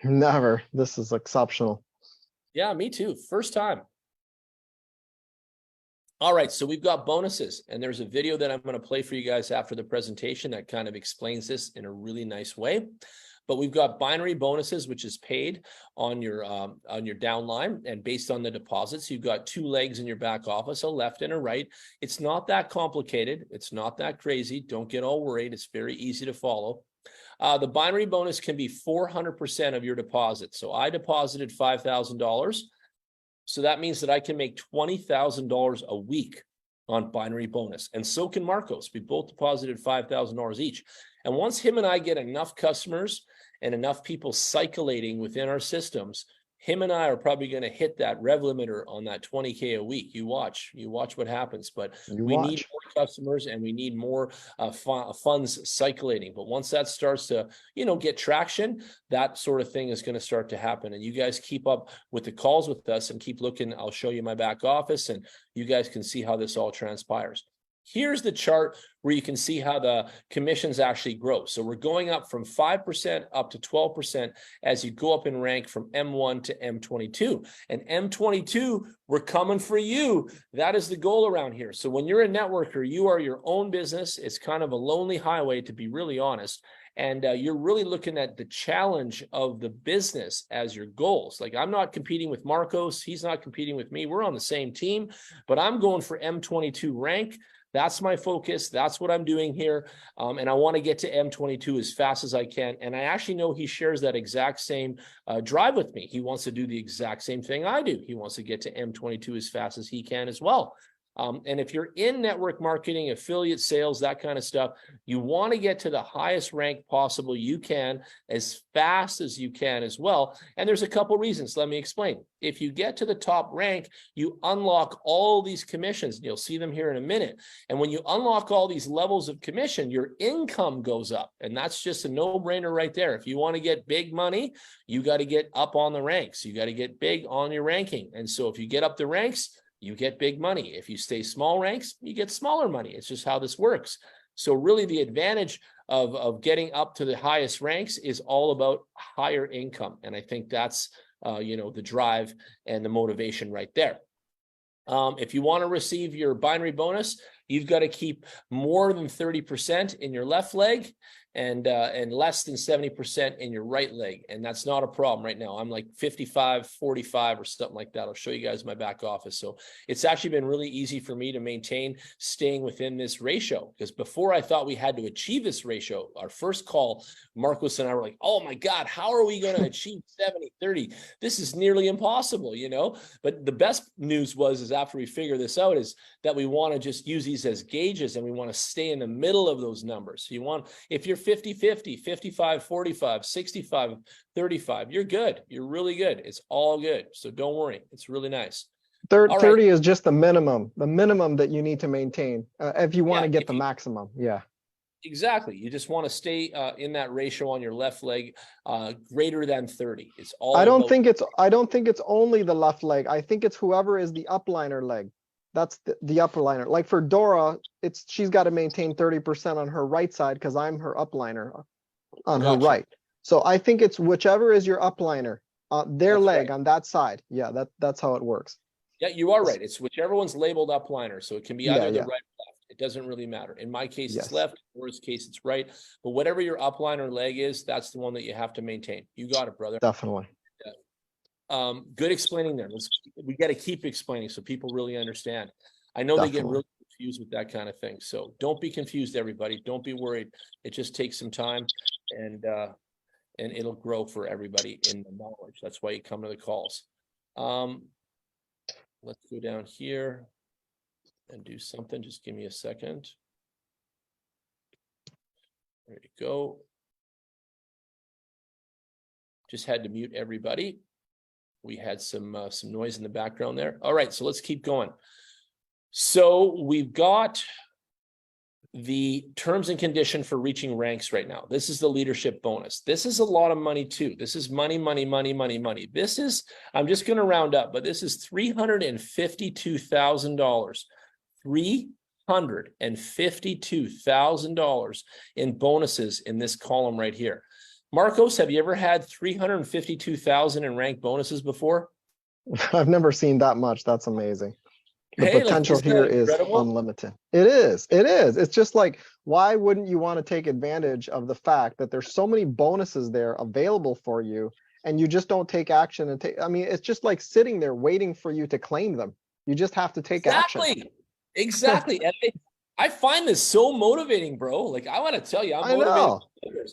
Never. This is exceptional. Yeah, me too. First time. All right, so we've got bonuses, and there's a video that I'm going to play for you guys after the presentation that kind of explains this in a really nice way. But we've got binary bonuses, which is paid on your downline and based on the deposits. You've got 2 legs in your back office, a left and a right. It's not that complicated. It's not that crazy. Don't get all worried. It's very easy to follow. The binary bonus can be 400% of your deposit. So I deposited $5,000. So that means that I can make $20,000 a week on binary bonus. And so can Marcos. We both deposited $5,000 each. And once him and I get enough customers and enough people cycling within our systems, him and I are probably going to hit that rev limiter on that 20K a week. You watch what happens, but we need more customers and we need more funds cycling. But once that starts to, get traction, that sort of thing is going to start to happen. And you guys keep up with the calls with us and keep looking. I'll show you my back office and you guys can see how this all transpires. Here's the chart where you can see how the commissions actually grow. So we're going up from 5% up to 12% as you go up in rank from M1 to M22. And M22, we're coming for you. That is the goal around here. So when you're a networker, you are your own business. It's kind of a lonely highway, to be really honest. And you're really looking at the challenge of the business as your goals. Like, I'm not competing with Marcos. He's not competing with me. We're on the same team, but I'm going for M22 rank. That's my focus. That's what I'm doing here. And I want to get to M22 as fast as I can. And I actually know he shares that exact same drive with me. He wants to do the exact same thing I do. He wants to get to M22 as fast as he can as well. And if you're in network marketing, affiliate sales, that kind of stuff, you want to get to the highest rank possible you can as fast as you can as well. And there's a couple reasons. Let me explain. If you get to the top rank, you unlock all these commissions. And you'll see them here in a minute. And when you unlock all these levels of commission, your income goes up. And that's just a no-brainer right there. If you want to get big money, you got to get up on the ranks. You got to get big on your ranking. And so if you get up the ranks, you get big money. If you stay small ranks, you get smaller money. It's just how this works. So really the advantage of getting up to the highest ranks is all about higher income. And I think that's, the drive and the motivation right there. If you want to receive your binary bonus, you've got to keep more than 30% in your left leg and less than 70% in your right leg. And that's not a problem right now. I'm like 55, 45 or something like that. I'll show you guys my back office. So it's actually been really easy for me to maintain staying within this ratio, because before I thought we had to achieve this ratio. Our first call, Marcos and I were like, oh my God, how are we going to achieve 70-30? This is nearly impossible, But the best news is after we figure this out is that we want to just use these as gauges and we want to stay in the middle of those numbers. So if you're 50-50, 55-45, 65-35, you're good. You're really good. It's all good. So don't worry. It's really nice. 30 is just the minimum that you need to maintain if you want to get the maximum. Yeah. Exactly. You just want to stay in that ratio on your left leg greater than 30. It's all I don't think it's only the left leg. I think it's whoever is the upliner leg. That's the upper liner. Like for Dora, she's got to maintain 30% on her right side because I'm her upliner on her right. So I think it's whichever is your upliner, their leg on that side. Yeah, that's how it works. Yeah, you are right. It's whichever one's labeled upliner. So it can be either the right or left. It doesn't really matter. In my case, it's left. In Dora's case, it's right. But whatever your upliner leg is, that's the one that you have to maintain. You got it, brother. Definitely. Good explaining there. We got to keep explaining so people really understand. I know they get really confused with that kind of thing. So don't be confused, everybody. Don't be worried. It just takes some time and it'll grow for everybody in the knowledge. That's why you come to the calls. Let's go down here and do something. Just give me a second. There you go. Just had to mute everybody. We had some noise in the background there. All right, so let's keep going. So we've got the terms and condition for reaching ranks right now. This is the leadership bonus. This is a lot of money too. This is money, money, money, money, money. This is, I'm just going to round up, but this is $352,000. $352,000 in bonuses in this column right here. Marcos, have you ever had 352,000 in rank bonuses before? I've never seen that much. That's amazing. The potential here is unlimited. It is. It's just like, why wouldn't you want to take advantage of the fact that there's so many bonuses there available for you and you just don't take action and take, I mean, it's just like sitting there waiting for you to claim them. You just have to take action. Exactly. And I find this so motivating, bro. Like, I want to tell you, I'm motivated.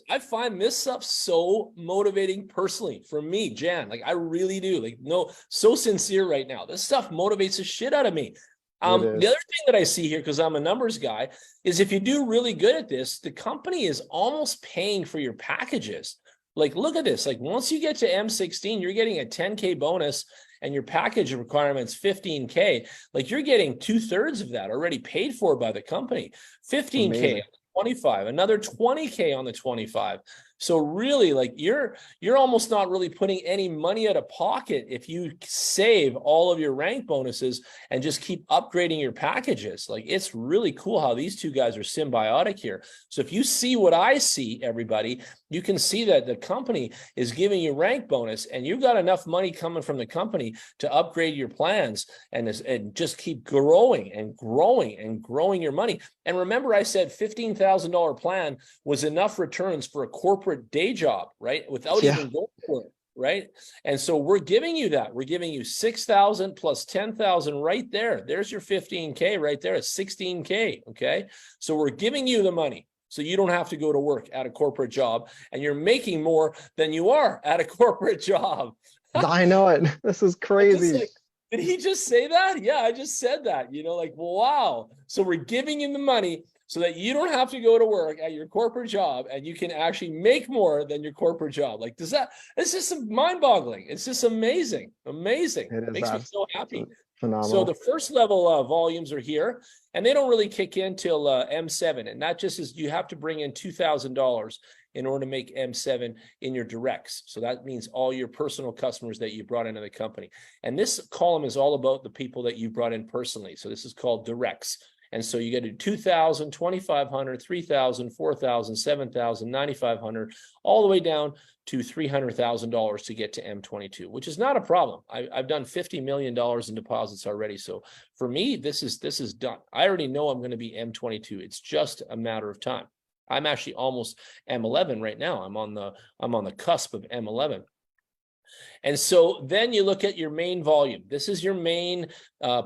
I find this stuff so motivating personally for me, Jan. Like, I really do. Like, no, so sincere right now. This stuff motivates the shit out of me. The other thing that I see here, because I'm a numbers guy, is if you do really good at this, the company is almost paying for your packages. Like, look at this. Like, once you get to M16, you're getting a 10K bonus and your package requirements 15K. Like, you're getting 2/3 of that already paid for by the company. 15K on 25, another 20K on the 25. So really, like, you're almost not really putting any money out of pocket if you save all of your rank bonuses and just keep upgrading your packages. Like, it's really cool how these two guys are symbiotic here. So if you see what I see, everybody, you can see that the company is giving you rank bonus and you've got enough money coming from the company to upgrade your plans and just keep growing and growing and growing your money. And remember, I said $15,000 plan was enough returns for a corporate day job, right? Without even going for it, right? And so we're giving you that. We're giving you 6,000 plus 10,000 right there. There's your 15K right there. It's 16K, okay? So we're giving you the money. So you don't have to go to work at a corporate job, and you're making more than you are at a corporate job. I know it. This is crazy. Like, did he just say that? Yeah, I just said that, you know, like, wow. So we're giving you the money so that you don't have to go to work at your corporate job and you can actually make more than your corporate job. Like, it's just mind-boggling. It's just amazing. Amazing. It makes me so happy. Phenomenal. So the first level of volumes are here, and they don't really kick in till M7. And that just is, you have to bring in $2,000 in order to make M7 in your directs. So that means all your personal customers that you brought into the company. And this column is all about the people that you brought in personally. So this is called directs. And so you get to 2,000, 2,500, 3,000, 4,000, 7,000, 9,500, all the way down to $300,000 to get to M22, which is not a problem. I've done $50 million in deposits already. So for me, this is done. I already know I'm going to be M22. It's just a matter of time. I'm actually almost M11 right now. I'm on the cusp of M11. And so then you look at your main volume. This is your main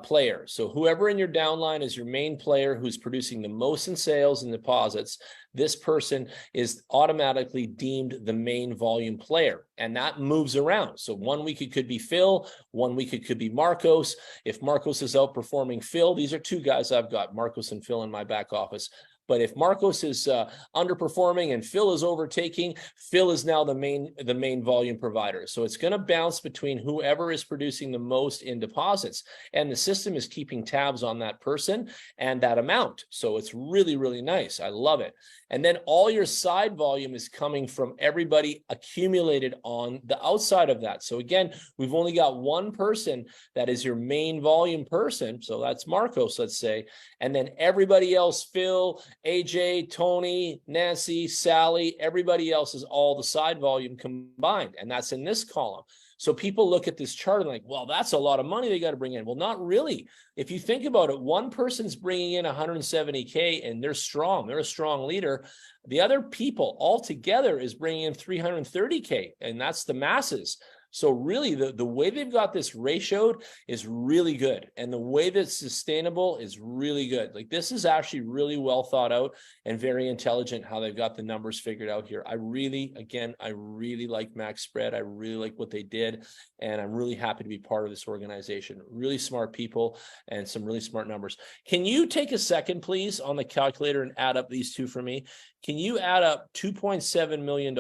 player. So whoever in your downline is your main player who's producing the most in sales and deposits, this person is automatically deemed the main volume player. And that moves around. So 1 week it could be Phil, 1 week it could be Marcos. If Marcos is outperforming Phil, these are two guys I've got, Marcos and Phil, in my back office. But if Marcos is underperforming and Phil is overtaking, Phil is now the main volume provider. So it's going to bounce between whoever is producing the most in deposits. And the system is keeping tabs on that person and that amount. So it's really, really nice. I love it. And then all your side volume is coming from everybody accumulated on the outside of that. So again, we've only got one person that is your main volume person. So that's Marcos, let's say. And then everybody else, Phil, AJ, Tony, Nancy, Sally, everybody else is all the side volume combined. And that's in this column. So people look at this chart and like, well, that's a lot of money they got to bring in. Well, not really. If you think about it, one person's bringing in 170K and they're strong. They're a strong leader. The other people altogether is bringing in 330K, and that's the masses. So really, the way they've got this ratioed is really good. And the way that's sustainable is really good. Like, this is actually really well thought out and very intelligent how they've got the numbers figured out here. I really like Maxpread. I really like what they did. And I'm really happy to be part of this organization. Really smart people and some really smart numbers. Can you take a second, please, on the calculator and add up these two for me? Can you add up $2.7 million?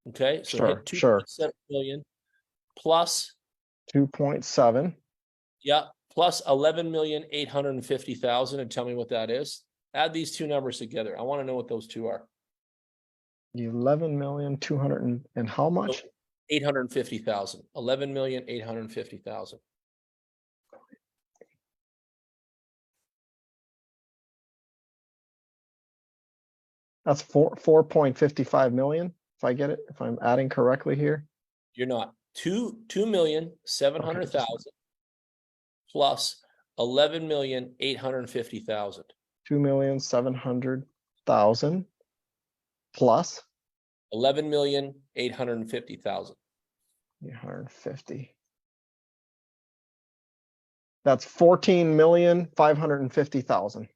Okay, so sure, hit 2.7 million plus 2.7. Yeah, plus 11,850,000, and tell me what that is. Add these two numbers together. I want to know what those two are. 11,200 and how much? 850,000. 11,850,000. That's 4.55 million. If I get it, if I'm adding correctly here. You're not. 2,700,000 plus 11,850,000. 2,700,000 plus 11,850,000. 850. That's 14,550,000.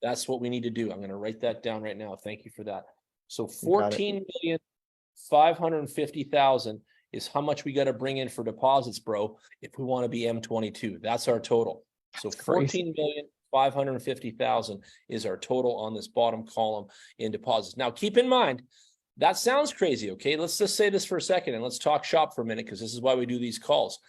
That's what we need to do. I'm going to write that down right now. Thank you for that. So 14,550,000 is how much we got to bring in for deposits, bro, if we want to be M22. That's our total. So That's crazy. 14,550,000 is our total on this bottom column in deposits. Now, keep in mind, that sounds crazy, okay? Let's just say this for a second and let's talk shop for a minute, because this is why we do these calls.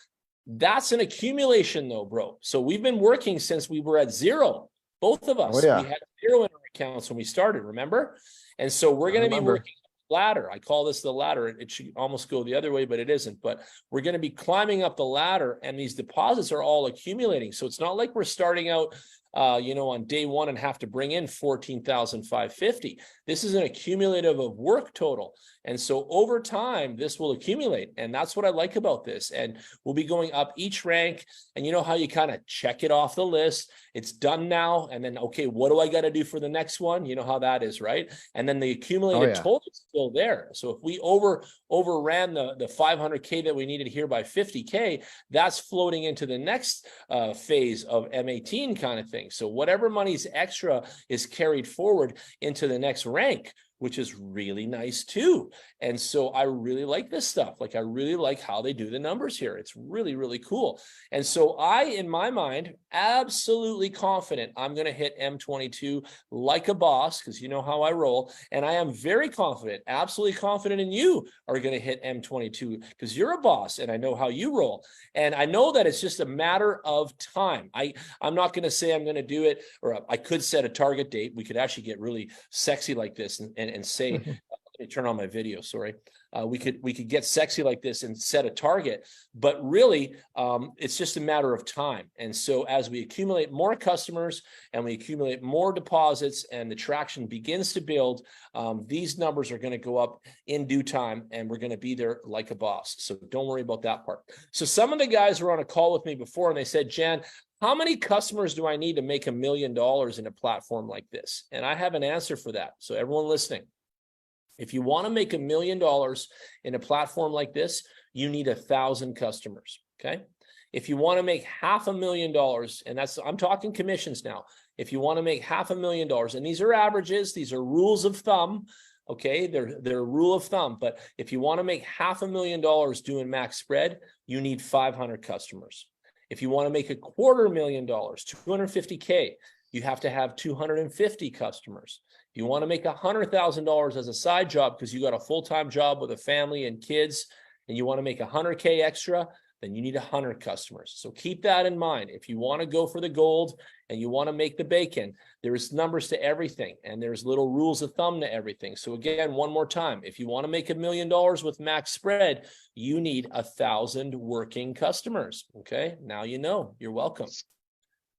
That's an accumulation though, bro. So we've been working since we were at zero. Both of us, Oh yeah, we had zero in our accounts when we started, remember? And so we're I going to be remember. working the ladder. I call this the ladder. It should almost go the other way, but it isn't. But we're going to be climbing up the ladder, and these deposits are all accumulating. So it's not like we're starting out on day one and have to bring in 14,550. This is an accumulative of work total. And so over time, this will accumulate. And that's what I like about this. And we'll be going up each rank. And you know how you kind of check it off the list. It's done now. And then, okay, what do I got to do for the next one? You know how that is, right? And then the accumulated total is still there. So if we overran the 500K that we needed here by 50K, that's floating into the next phase of M18 kind of thing. So whatever money's extra is carried forward into the next rank, which is really nice too. And so I really like this stuff. Like, I really like how they do the numbers here. It's really, really cool. And so I, in my mind, absolutely confident I'm going to hit M22 like a boss, because you know how I roll. And I am very confident, absolutely confident in you are going to hit M22 because you're a boss and I know how you roll. And I know that it's just a matter of time. I'm not going to say I'm going to do it, or I could set a target date. We could actually get really sexy like this and say, let me turn on my video, sorry. We could get sexy like this and set a target, but really it's just a matter of time. And so as we accumulate more customers and we accumulate more deposits and the traction begins to build, these numbers are going to go up in due time, and we're going to be there like a boss. So don't worry about that part. So some of the guys were on a call with me before and they said, Jan, how many customers do I need to make $1 million in a platform like this? And I have an answer for that. So everyone listening, if you want to make $1 million in a platform like this, you need 1,000 customers. Okay. If you want to make $500,000, and I'm talking commissions now. If you want to make $500,000, and these are averages, these are rules of thumb. Okay, they're a rule of thumb. But if you want to make $500,000 doing Maxpread, you need 500 customers. If you want to make $250,000, 250K, you have to have 250 customers. If you want to make $100,000 as a side job because you got a full-time job with a family and kids, and you want to make 100K extra, then you need 100 customers. So keep that in mind. If you want to go for the gold and you want to make the bacon, there's numbers to everything, and there's little rules of thumb to everything. So again, one more time, if you want to make $1 million with Maxpread, you need 1,000 working customers. Okay, now you know. You're welcome.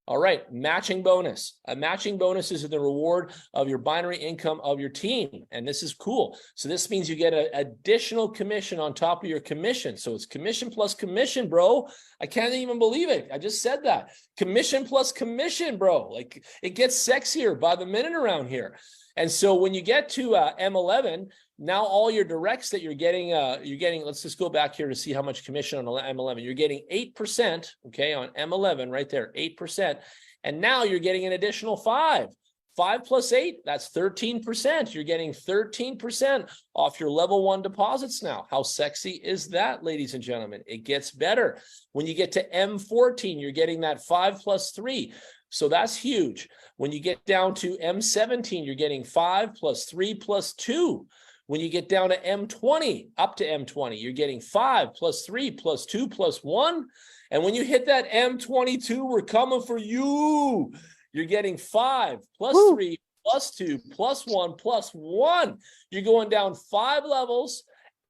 All right, matching bonus. A matching bonus is the reward of your binary income of your team. And this is cool. So this means you get an additional commission on top of your commission. So it's commission plus commission, bro. I can't even believe it. I just said that. Commission plus commission, bro. Like, it gets sexier by the minute around here. And so when you get to M11, now all your directs that you're getting, let's just go back here to see how much commission on M11. You're getting 8%, okay, on M11 right there, 8%. And now you're getting an additional 5. 5 plus 8, that's 13%. You're getting 13% off your level 1 deposits now. How sexy is that, ladies and gentlemen? It gets better. When you get to M14, you're getting that 5 plus 3. So that's huge. When you get down to M17, you're getting 5 plus 3 plus 2. When you get down to M20, up to M20, you're getting 5 plus 3 plus 2 plus 1. And when you hit that M22, we're coming for you. You're getting 5 plus 3 plus 2 plus 1 plus 1. You're going down 5 levels,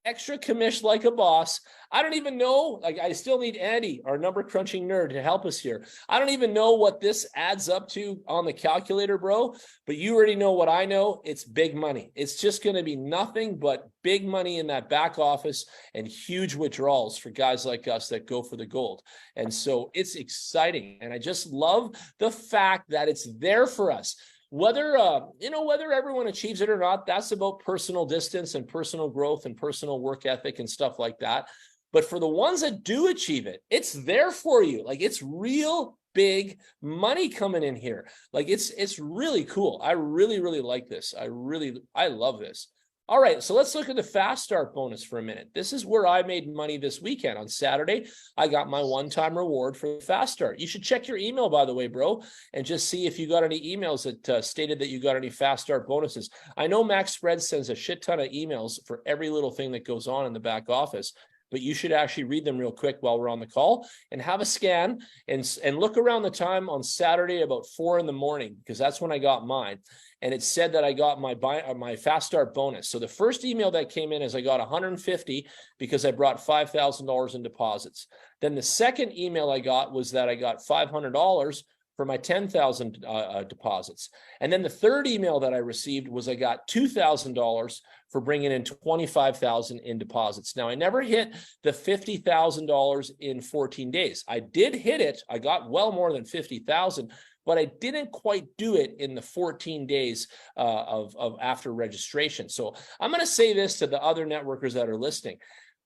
extra commission like a boss. I don't even know, like, I still need Andy, our number crunching nerd, to help us here. I don't even know what this adds up to on the calculator, bro, but you already know what I know. It's big money. It's just going to be nothing but big money in that back office and huge withdrawals for guys like us that go for the gold. And so it's exciting. And I just love the fact that it's there for us. Whether everyone achieves it or not, that's about personal distance and personal growth and personal work ethic and stuff like that. But for the ones that do achieve it, it's there for you. Like, it's real big money coming in here. Like, it's really cool. I really, really like this. I love this. All right, so let's look at the fast start bonus for a minute. This is where I made money this weekend. On Saturday, I got my one-time reward for the fast start. You should check your email, by the way, bro, and just see if you got any emails that stated that you got any fast start bonuses. I know Maxpread sends a shit ton of emails for every little thing that goes on in the back office, but you should actually read them real quick while we're on the call and have a scan and look around the time on Saturday about 4 in the morning, because that's when I got mine. And it said that I got my fast start bonus. So the first email that came in is I got 150 because I brought $5,000 in deposits. Then the second email I got was that I got $500 for my 10,000 deposits. And then the third email that I received was I got $2,000 for bringing in 25,000 in deposits. Now I never hit the $50,000 in 14 days. I did hit it. I got well more than 50,000, but I didn't quite do it in the 14 days of after registration. So I'm going to say this to the other networkers that are listening.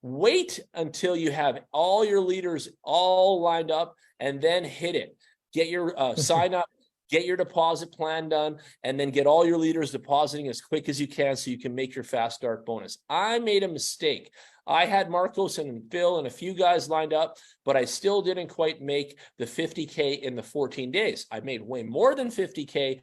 Wait until you have all your leaders all lined up and then hit it. Get your sign up, get your deposit plan done, and then get all your leaders depositing as quick as you can so you can make your fast start bonus. I made a mistake. I had Marcos and Phil and a few guys lined up, but I still didn't quite make the 50K in the 14 days. I made way more than 50K,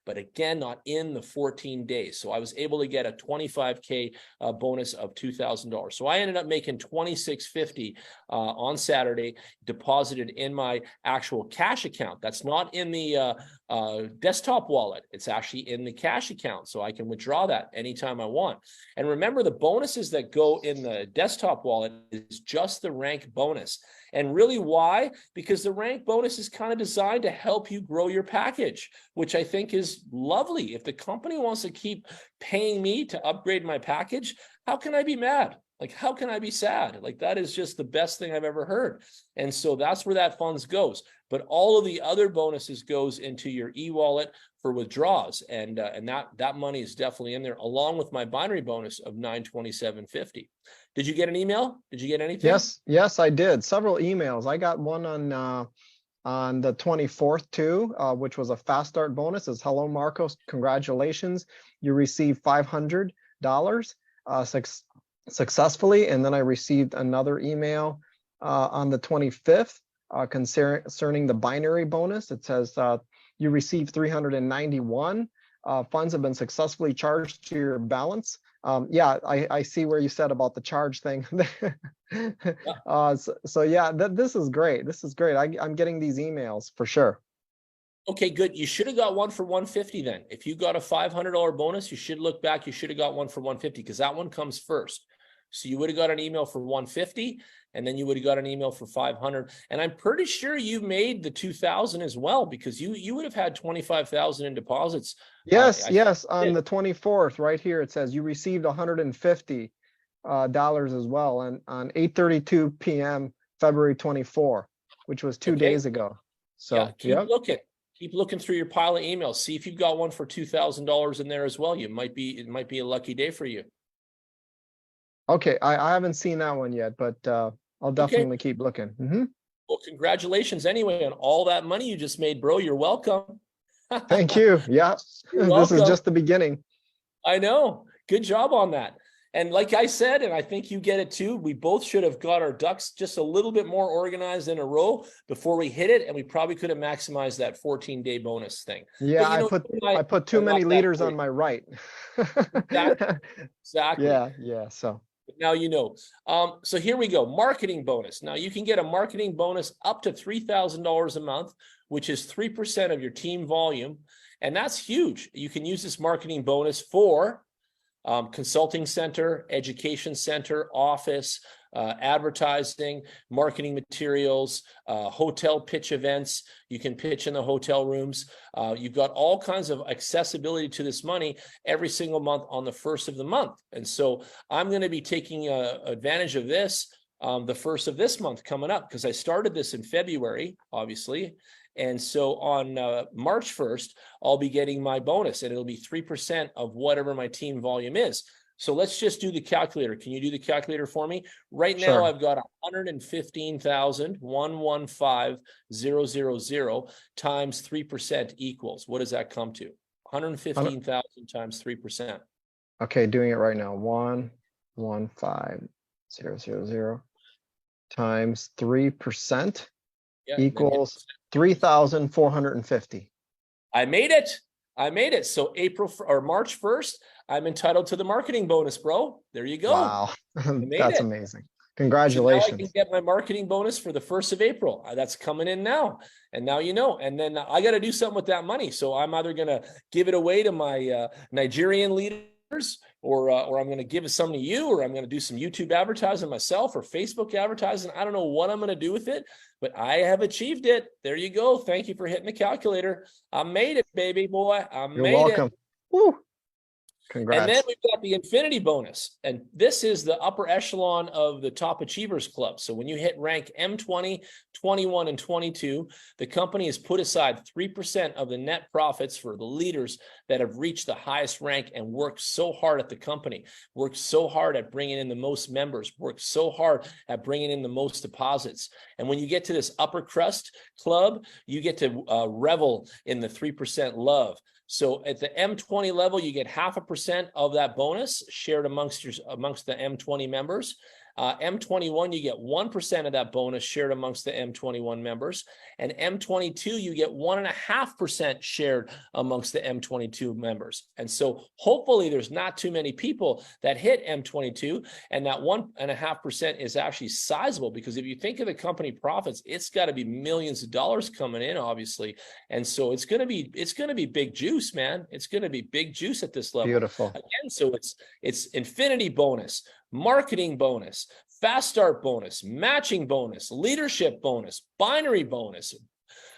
but again, not in the 14 days. So I was able to get a 25K bonus of $2,000. So I ended up making $2,650 on Saturday, deposited in my actual cash account. That's not in the desktop wallet. It's actually in the cash account. So I can withdraw that anytime I want. And remember, the bonuses that go in the desktop wallet is just the rank bonus. And really why? Because the rank bonus is kind of designed to help you grow your package, which I think is lovely. If the company wants to keep paying me to upgrade my package, how can I be mad? Like, how can I be sad? Like, that is just the best thing I've ever heard. And so that's where that funds goes. But all of the other bonuses goes into your e-wallet for withdrawals. And that money is definitely in there, along with my binary bonus of $927.50. Did you get an email? Did you get anything? Yes, I did. Several emails. I got one on the 24th too, which was a fast start bonus. It's hello, Marcos. Congratulations. You received $500 successfully. And then I received another email on the 25th concerning the binary bonus. It says you received 391. Funds have been successfully charged to your balance. Yeah, I see where you said about the charge thing. So yeah, this is great. This is great. I'm getting these emails for sure. Okay, good. You should have got one for 150 then. If you got a $500 bonus, you should look back. You should have got one for 150 because that one comes first. So you would have got an email for 150, and then you would have got an email for 500. And I'm pretty sure you made the 2,000 as well, because you would have had 25,000 in deposits. Yes, yes. On the 24th, right here, it says you received $150 as well, and on 8:32 p.m. February 24, which was 2 days ago. So yeah, keep looking through your pile of emails. See if you've got one for $2,000 in there as well. It might be a lucky day for you. Okay, I haven't seen that one yet, but I'll definitely keep looking. Well, congratulations anyway on all that money you just made, bro. You're welcome. Thank you. Yeah, this is just the beginning. I know. Good job on that. And like I said, and I think you get it too, we both should have got our ducks just a little bit more organized in a row before we hit it, and we probably could have maximized that 14-day bonus thing. Yeah, I put too many leaders on my right. Exactly. Yeah. So now you know. So here we go. Marketing bonus. Now you can get a marketing bonus up to $3,000 a month, which is 3% of your team volume. And that's huge. You can use this marketing bonus for consulting center, education center, office, advertising, marketing materials, hotel pitch events. You can pitch in the hotel rooms. You've got all kinds of accessibility to this money every single month on the first of the month. And so I'm going to be taking advantage of this the first of this month coming up, because I started this in February, obviously. And so on March 1st, I'll be getting my bonus, and it'll be 3% of whatever my team volume is. So let's just do the calculator. Can you do the calculator for me? Right now, I've got 115,115,000 times 3% equals. What does that come to? 115,000 times 3%. Okay, doing it right now. 1,150,000 times 3% Yeah, and then hit equals 3,450. I made it. I made it. So March 1st, I'm entitled to the marketing bonus, bro. There you go. Wow, I made that's it. amazing. So now I can Congratulations. get my marketing bonus for the 1st of April. That's coming in now. And now you know. And then I got to do something with that money. So I'm either going to give it away to my Nigerian leaders, or I'm going to give it some to you, or I'm going to do some YouTube advertising myself, or Facebook advertising. I don't know what I'm going to do with it, but I have achieved it. There you go. Thank you for hitting the calculator. I made it, baby boy. I You're made it. welcome. Woo. And then Congrats. we've got the infinity bonus. And this is the upper echelon of the top achievers club. So when you hit rank M20, 21, and 22, the company has put aside 3% of the net profits for the leaders that have reached the highest rank and worked so hard at the company, worked so hard at bringing in the most members, worked so hard at bringing in the most deposits. And when you get to this upper crust club, you get to revel in the 3% love. So at the M20 level, you get 0.5% of that bonus shared amongst the M20 members. M21, you get 1% of that bonus shared amongst the M21 members. And M22, you get 1.5% shared amongst the M22 members. And so hopefully there's not too many people that hit M22, and that 1.5% is actually sizable, because if you think of the company profits, it's got to be millions of dollars coming in, obviously. And so it's going to be big juice, man. It's going to be big juice at this level. Beautiful. Again, so it's infinity bonus, marketing bonus, fast start bonus, matching bonus, leadership bonus, binary bonus,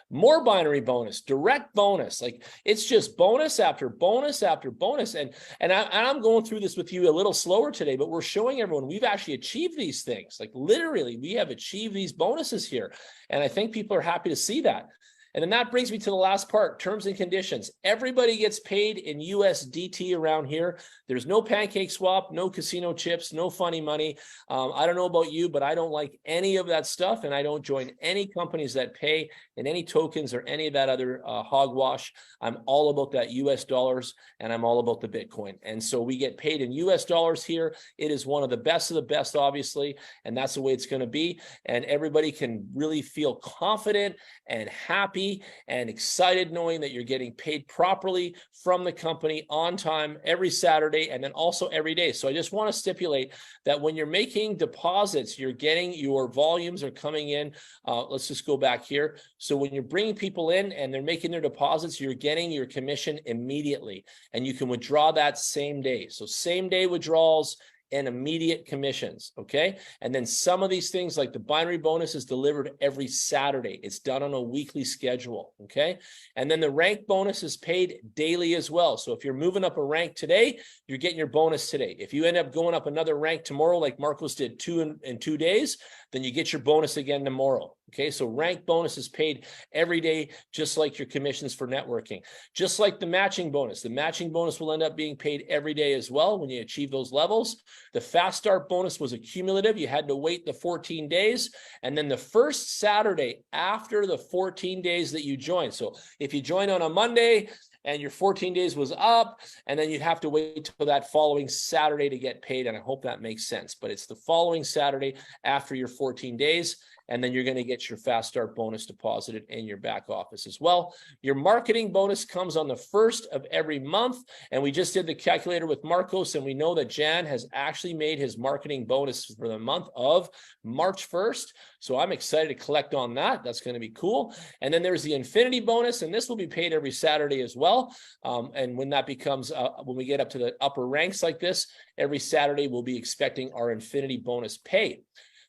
more binary bonus, direct bonus. Like, it's just bonus after bonus after bonus. And I'm going through this with you a little slower today, but we're showing everyone we've actually achieved these things. Like, literally, we have achieved these bonuses here. And I think people are happy to see that. And then that brings me to the last part, terms and conditions. Everybody gets paid in USDT around here. There's no pancake swap, no casino chips, no funny money. I don't know about you, but I don't like any of that stuff. And I don't join any companies that pay in any tokens or any of that other hogwash. I'm all about that US dollars, and I'm all about the Bitcoin. And so we get paid in US dollars here. It is one of the best, obviously, and that's the way it's going to be. And everybody can really feel confident and happy and excited knowing that you're getting paid properly from the company on time every Saturday, and then also every day. So I just want to stipulate that when you're making deposits, you're getting your volumes are coming in. Let's just go back here. So when you're bringing people in and they're making their deposits, you're getting your commission immediately, and you can withdraw that same day. So same day withdrawals and immediate commissions, okay? And then some of these things, like the binary bonus, is delivered every Saturday. It's done on a weekly schedule, okay? And then the rank bonus is paid daily as well. So if you're moving up a rank today, you're getting your bonus today. If you end up going up another rank tomorrow, like Marcos did in 2 days, then you get your bonus again tomorrow. Okay, so rank bonus is paid every day, just like your commissions for networking. Just like the matching bonus. The matching bonus will end up being paid every day as well when you achieve those levels. The fast start bonus was accumulative. You had to wait the 14 days. And then the first Saturday after the 14 days that you joined. So if you join on a Monday and your 14 days was up, and then you'd have to wait till that following Saturday to get paid. And I hope that makes sense. But it's the following Saturday after your 14 days. And then you're going to get your fast start bonus deposited in your back office as well. Your marketing bonus comes on the 1st of every month. And we just did the calculator with Marcos, and we know that Jan has actually made his marketing bonus for the month of March 1st. So I'm excited to collect on that. That's going to be cool. And then there's the infinity bonus, and this will be paid every Saturday as well. And when that becomes, when we get up to the upper ranks like this, every Saturday we'll be expecting our infinity bonus pay.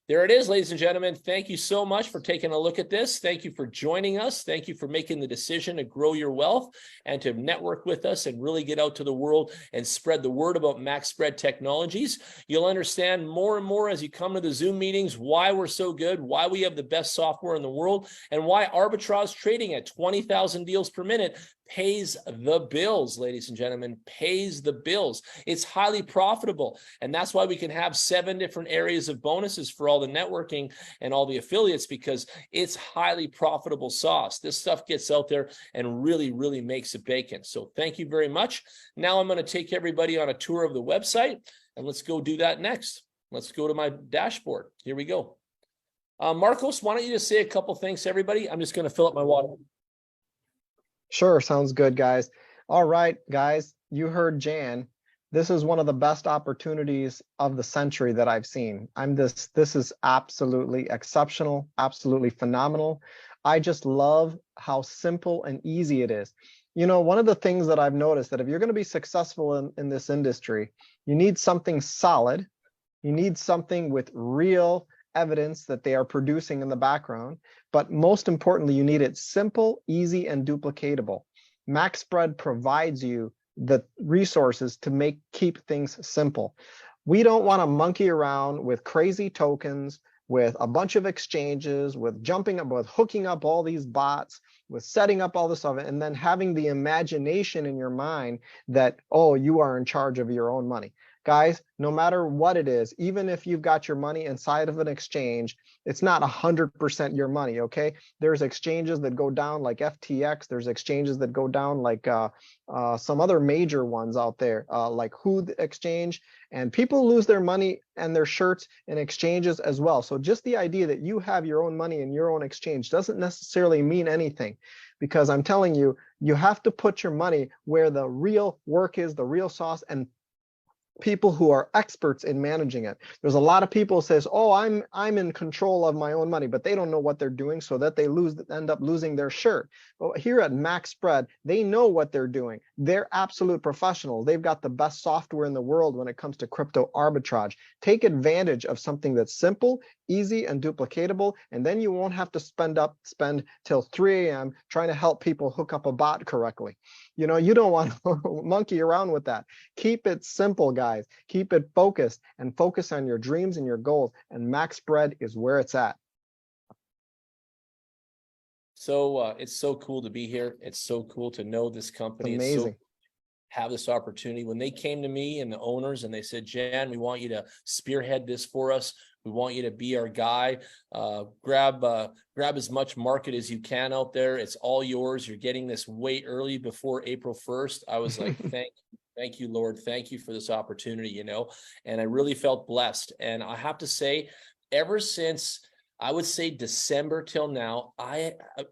There it is, ladies and gentlemen. Thank you so much for taking a look at this. Thank you for joining us. Thank you for making the decision to grow your wealth and to network with us and really get out to the world and spread the word about Maxpread Technologies. You'll understand more and more as you come to the Zoom meetings why we're so good, why we have the best software in the world, and why arbitrage trading at 20,000 deals per minute pays the bills, ladies and gentlemen, pays the bills. It's highly profitable. And that's why we can have 7 different areas of bonuses for all the networking and all the affiliates, because it's highly profitable sauce. This stuff gets out there and really, really makes it bacon. So thank you very much. Now I'm going to take everybody on a tour of the website, and let's go do that next. Let's go to my dashboard. Here we go. Marcos, why don't you just say a couple things to everybody? I'm just going to fill up my water. Sure, sounds good, guys. All right, guys, you heard Jan. This is one of the best opportunities of the century that I've seen. This is absolutely exceptional, absolutely phenomenal. I just love how simple and easy it is. You know, one of the things that I've noticed, that if you're going to be successful in this industry, you need something solid. You need something with real evidence that they are producing in the background. But most importantly, you need it simple, easy, and duplicatable. Maxpread provides you the resources to keep things simple. We don't want to monkey around with crazy tokens, with a bunch of exchanges, with hooking up all these bots, with setting up all this stuff, and then having the imagination in your mind that, oh, you are in charge of your own money. Guys, no matter what it is, even if you've got your money inside of an exchange, it's not 100% your money, okay? There's exchanges that go down like FTX. There's exchanges that go down like some other major ones out there, like Hood Exchange. And people lose their money and their shirts in exchanges as well. So just the idea that you have your own money in your own exchange doesn't necessarily mean anything, because I'm telling you, you have to put your money where the real work is, the real sauce, and people who are experts in managing it. There's a lot of people who says, oh, I'm in control of my own money, but they don't know what they're doing, so that they end up losing their shirt. But here at Maxpread, they know what they're doing. They're absolute professionals. They've got the best software in the world when it comes to crypto arbitrage. Take advantage of something that's simple, easy, and duplicatable, and then you won't have to spend till 3 a.m. trying to help people hook up a bot correctly. You know, you don't want to monkey around with that. Keep it simple, guys. Keep it focused, and focus on your dreams and your goals. And Maxpread is where it's at. So it's so cool to be here. It's so cool to know this company. It's amazing. It's so have this opportunity. When they came to me and the owners and they said, Jan, we want you to spearhead this for us. We want you to be our guy. Grab as much market as you can out there. It's all yours. You're getting this way early before April 1st. I was like, thank you, Lord. Thank you for this opportunity, you know, and I really felt blessed. And I have to say, ever since, I would say December till now,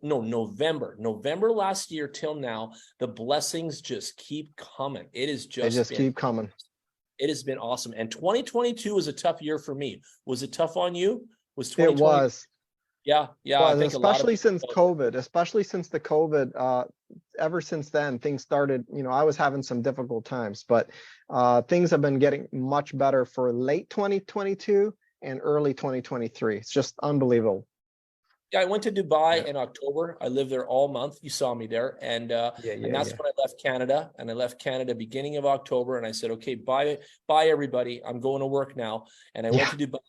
November last year till now, the blessings just keep coming. It is just keep coming. It has been awesome. And 2022 was a tough year for me. Was it tough on you? Was 2020? It was. Yeah. I think especially since COVID, ever since then, things started, you know, I was having some difficult times, but things have been getting much better for late 2022 and early 2023. It's just unbelievable. Yeah, I went to Dubai in October. I lived there all month. You saw me there. And and that's when I left Canada. And I left Canada beginning of October. And I said, okay, bye everybody. I'm going to work now. And I went to Dubai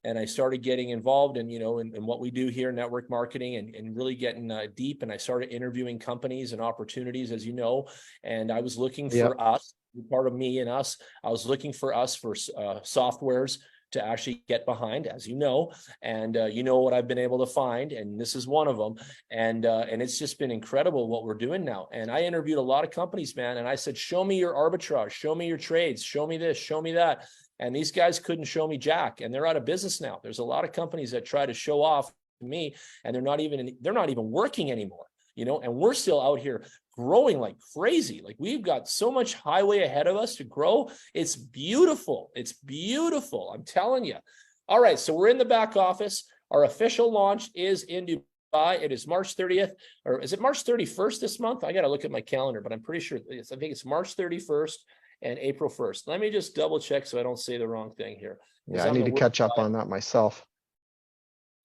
and I started getting involved in, you know, in what we do here, network marketing, and really getting deep. And I started interviewing companies and opportunities, as you know. And I was looking for us, part of me and us. I was looking for us for softwares to actually get behind, as you know, and you know what I've been able to find, and this is one of them, and it's just been incredible what we're doing now. And I interviewed a lot of companies, man, and I said, show me your arbitrage, show me your trades, show me this, show me that, and these guys couldn't show me jack, and they're out of business now. There's a lot of companies that try to show off to me, and they're not even working anymore, you know, and we're still out here growing like crazy. Like, we've got so much highway ahead of us to grow. It's beautiful. It's beautiful. I'm telling you. All right. So we're in the back office. Our official launch is in Dubai. It is March 30th, or is it March 31st this month? I got to look at my calendar, but I'm pretty sure I think it's March 31st and April 1st. Let me just double check so I don't say the wrong thing here. Yeah, I need to catch up on that myself.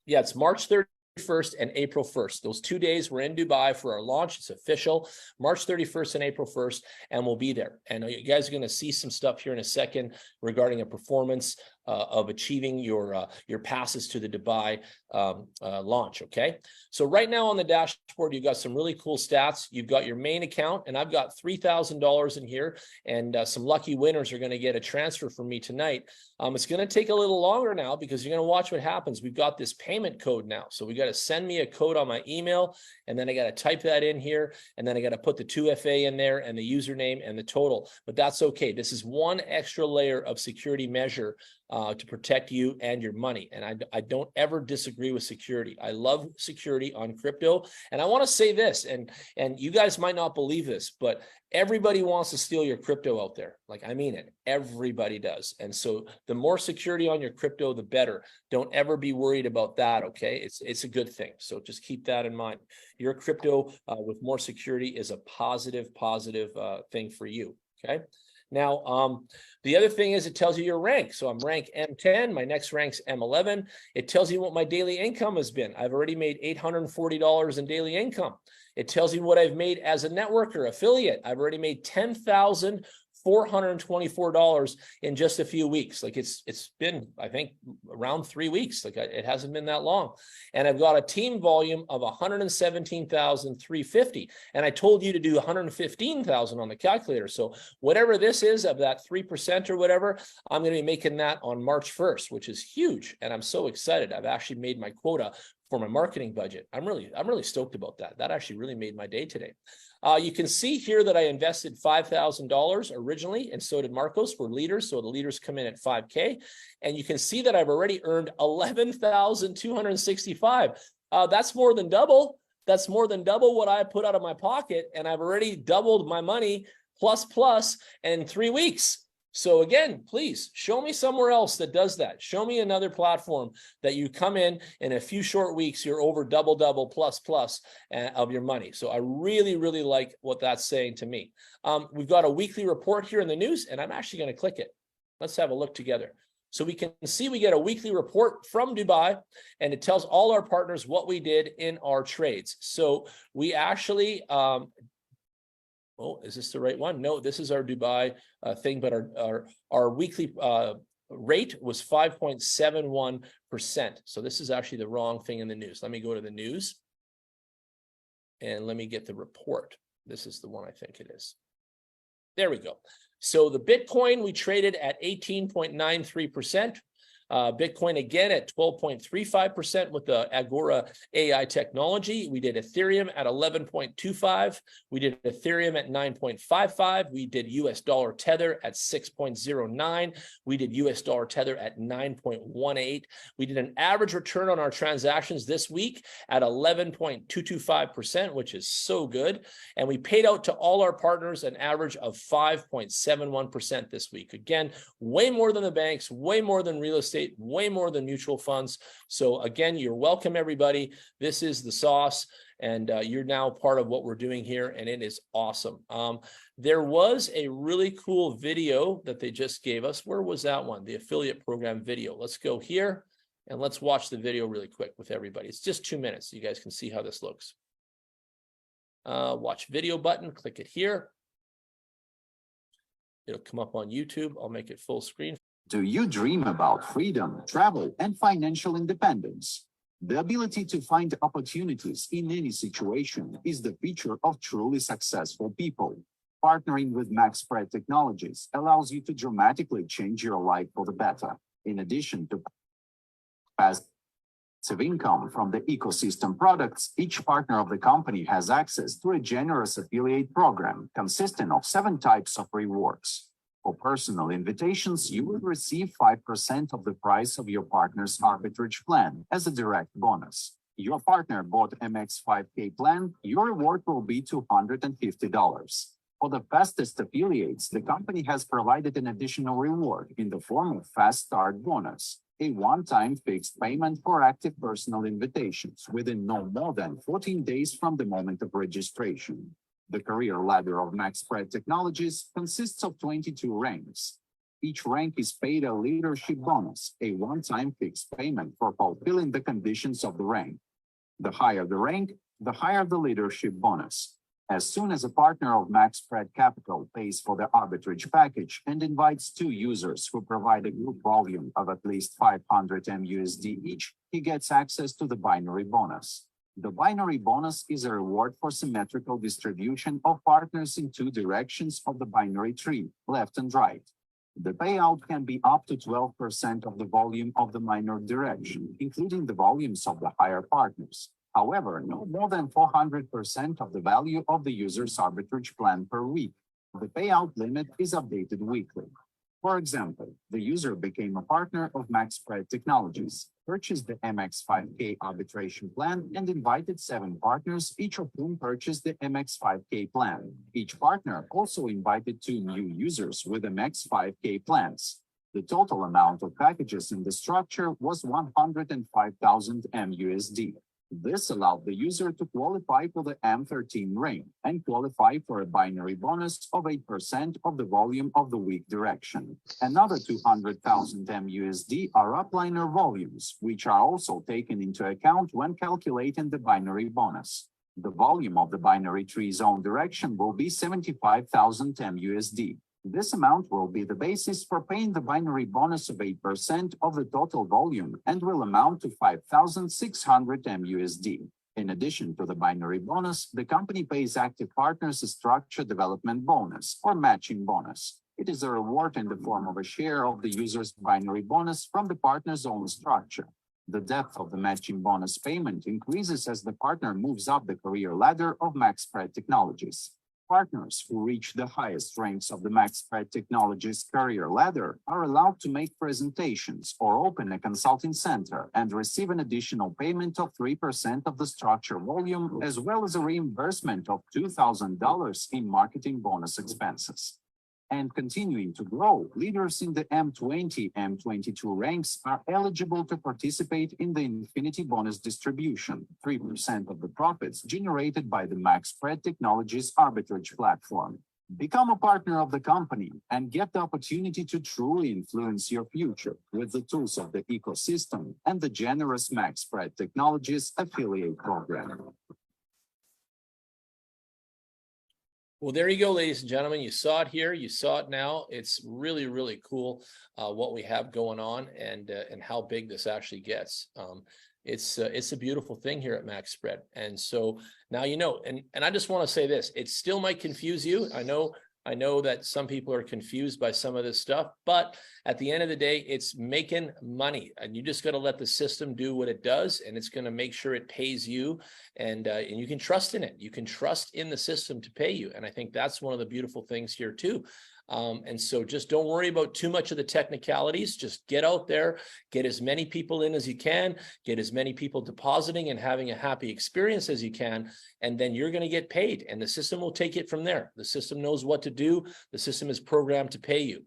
Yeah, it's March 31st and April 1st. Those 2 days we're in Dubai for our launch. It's official, March 31st and April 1st, and we'll be there. And you guys are going to see some stuff here in a second regarding a performance of achieving your passes to the Dubai launch. Okay, so right now on the dashboard, you've got some really cool stats. You've got your main account, and I've got $3,000 in here, and some lucky winners are going to get a transfer from me tonight. It's going to take a little longer now because you're going to watch what happens. We've got this payment code now, so we got to send me a code on my email, and then I got to type that in here, and then I got to put the 2FA in there and the username and the total. But that's okay. This is one extra layer of security measure to protect you and your money. And I don't ever disagree with security. I love security on crypto. And I want to say this, and you guys might not believe this, but everybody wants to steal your crypto out there. Like, I mean it, everybody does. And so the more security on your crypto, the better. Don't ever be worried about that. Okay. It's a good thing. So just keep that in mind. Your crypto with more security is a positive thing for you. Okay. Now, the other thing is it tells you your rank. So I'm rank M10, my next rank's M11. It tells you what my daily income has been. I've already made $840 in daily income. It tells you what I've made as a networker affiliate. I've already made $10,424 in just a few weeks. Like it's been, I think, around 3 weeks. Like it hasn't been that long. And I've got a team volume of 117,350. And I told you to do 115,000 on the calculator. So whatever this is of that 3% or whatever, I'm going to be making that on March 1st, which is huge. And I'm so excited. I've actually made my quota for my marketing budget. I'm really stoked about that. That actually really made my day today. You can see here that I invested $5,000 originally, and so did Marcos. We're leaders, so the leaders come in at 5K. And you can see that I've already earned 11,265. That's more than double. That's more than double what I put out of my pocket, and I've already doubled my money plus in 3 weeks. So again, please show me somewhere else that does that. Show me another platform that you come in a few short weeks, you're over double plus of your money. So I really like what that's saying to me. We've got a weekly report here in the news, and I'm actually going to click it. Let's have a look together. So we can see we get a weekly report from Dubai, and it tells all our partners what we did in our trades. So we actually oh, is this the right one? No, this is our Dubai thing, but our weekly rate was 5.71%. So this is actually the wrong thing in the news. Let me go to the news and let me get the report. This is the one I think it is. There we go. So the Bitcoin, we traded at 18.93%. Bitcoin again at 12.35% with the Agora AI technology. We did Ethereum at 11.25. We did Ethereum at 9.55. We did US dollar Tether at 6.09. We did US dollar Tether at 9.18. We did an average return on our transactions this week at 11.225%, which is so good. And we paid out to all our partners an average of 5.71% this week. Again, way more than the banks, way more than real estate, way more than mutual funds. So again, you're welcome, everybody. This is the sauce, and you're now part of what we're doing here, and it is awesome. There was a really cool video that they just gave us. Where was that one? The affiliate program video. Let's go here and let's watch the video really quick with everybody. It's just 2 minutes. So you guys can see how this looks. Watch video button, click it here. It'll come up on YouTube. I'll make it full screen. Do you dream about freedom, travel, and financial independence? The ability to find opportunities in any situation is the feature of truly successful people. Partnering with Maxpread Technologies allows you to dramatically change your life for the better. In addition to passive income from the ecosystem products, each partner of the company has access to a generous affiliate program consisting of 7 types of rewards. For personal invitations, you will receive 5% of the price of your partner's arbitrage plan as a direct bonus. Your partner bought MX 5K plan, your reward will be $250. For the fastest affiliates, the company has provided an additional reward in the form of Fast Start bonus, a one-time fixed payment for active personal invitations within no more than 14 days from the moment of registration. The career ladder of Maxpread Technologies consists of 22 ranks. Each rank is paid a leadership bonus, a one-time fixed payment for fulfilling the conditions of the rank. The higher the rank, the higher the leadership bonus. As soon as a partner of Maxpread Capital pays for the arbitrage package and invites 2 users who provide a group volume of at least 500 MUSD each, he gets access to the binary bonus. The binary bonus is a reward for symmetrical distribution of partners in 2 directions of the binary tree, left and right. The payout can be up to 12% of the volume of the minor direction, including the volumes of the higher partners. However, no more than 400% of the value of the user's arbitrage plan per week. The payout limit is updated weekly. For example, the user became a partner of Maxpread Technologies, purchased the MX5K arbitration plan, and invited 7 partners, each of whom purchased the MX5K plan. Each partner also invited 2 new users with MX5K plans. The total amount of packages in the structure was 105,000 MUSD. This allowed the user to qualify for the M13 ring and qualify for a binary bonus of 8% of the volume of the weak direction. Another 200,000 MUSD are upliner volumes, which are also taken into account when calculating the binary bonus. The volume of the binary tree zone direction will be 75,000 MUSD. This amount will be the basis for paying the binary bonus of 8% of the total volume and will amount to 5,600 MUSD. In addition to the binary bonus, the company pays active partners a structure development bonus or matching bonus. It is a reward in the form of a share of the user's binary bonus from the partner's own structure. The depth of the matching bonus payment increases as the partner moves up the career ladder of Maxpread Technologies. Partners who reach the highest ranks of the Maxpread Technologies career ladder are allowed to make presentations or open a consulting center and receive an additional payment of 3% of the structure volume, as well as a reimbursement of $2,000 in marketing bonus expenses. And continuing to grow, leaders in the M20, M22 ranks are eligible to participate in the Infinity Bonus distribution, 3% of the profits generated by the Maxpread Technologies arbitrage platform. Become a partner of the company and get the opportunity to truly influence your future with the tools of the ecosystem and the generous Maxpread Technologies affiliate program. Well, there you go, ladies and gentlemen. You saw it here. You saw it now. It's really, really cool what we have going on and how big this actually gets. It's a beautiful thing here at Maxpread. And so now you know. And I just want to say this. It still might confuse you. I know that some people are confused by some of this stuff, but at the end of the day, it's making money, and you just got to let the system do what it does, and it's going to make sure it pays you, and you can trust in it. You can trust in the system to pay you, and I think that's one of the beautiful things here too. And so just don't worry about too much of the technicalities. Just get out there, get as many people in as you can, get as many people depositing and having a happy experience as you can, and then you're going to get paid, and the system will take it from there. The system knows what to do. The system is programmed to pay you.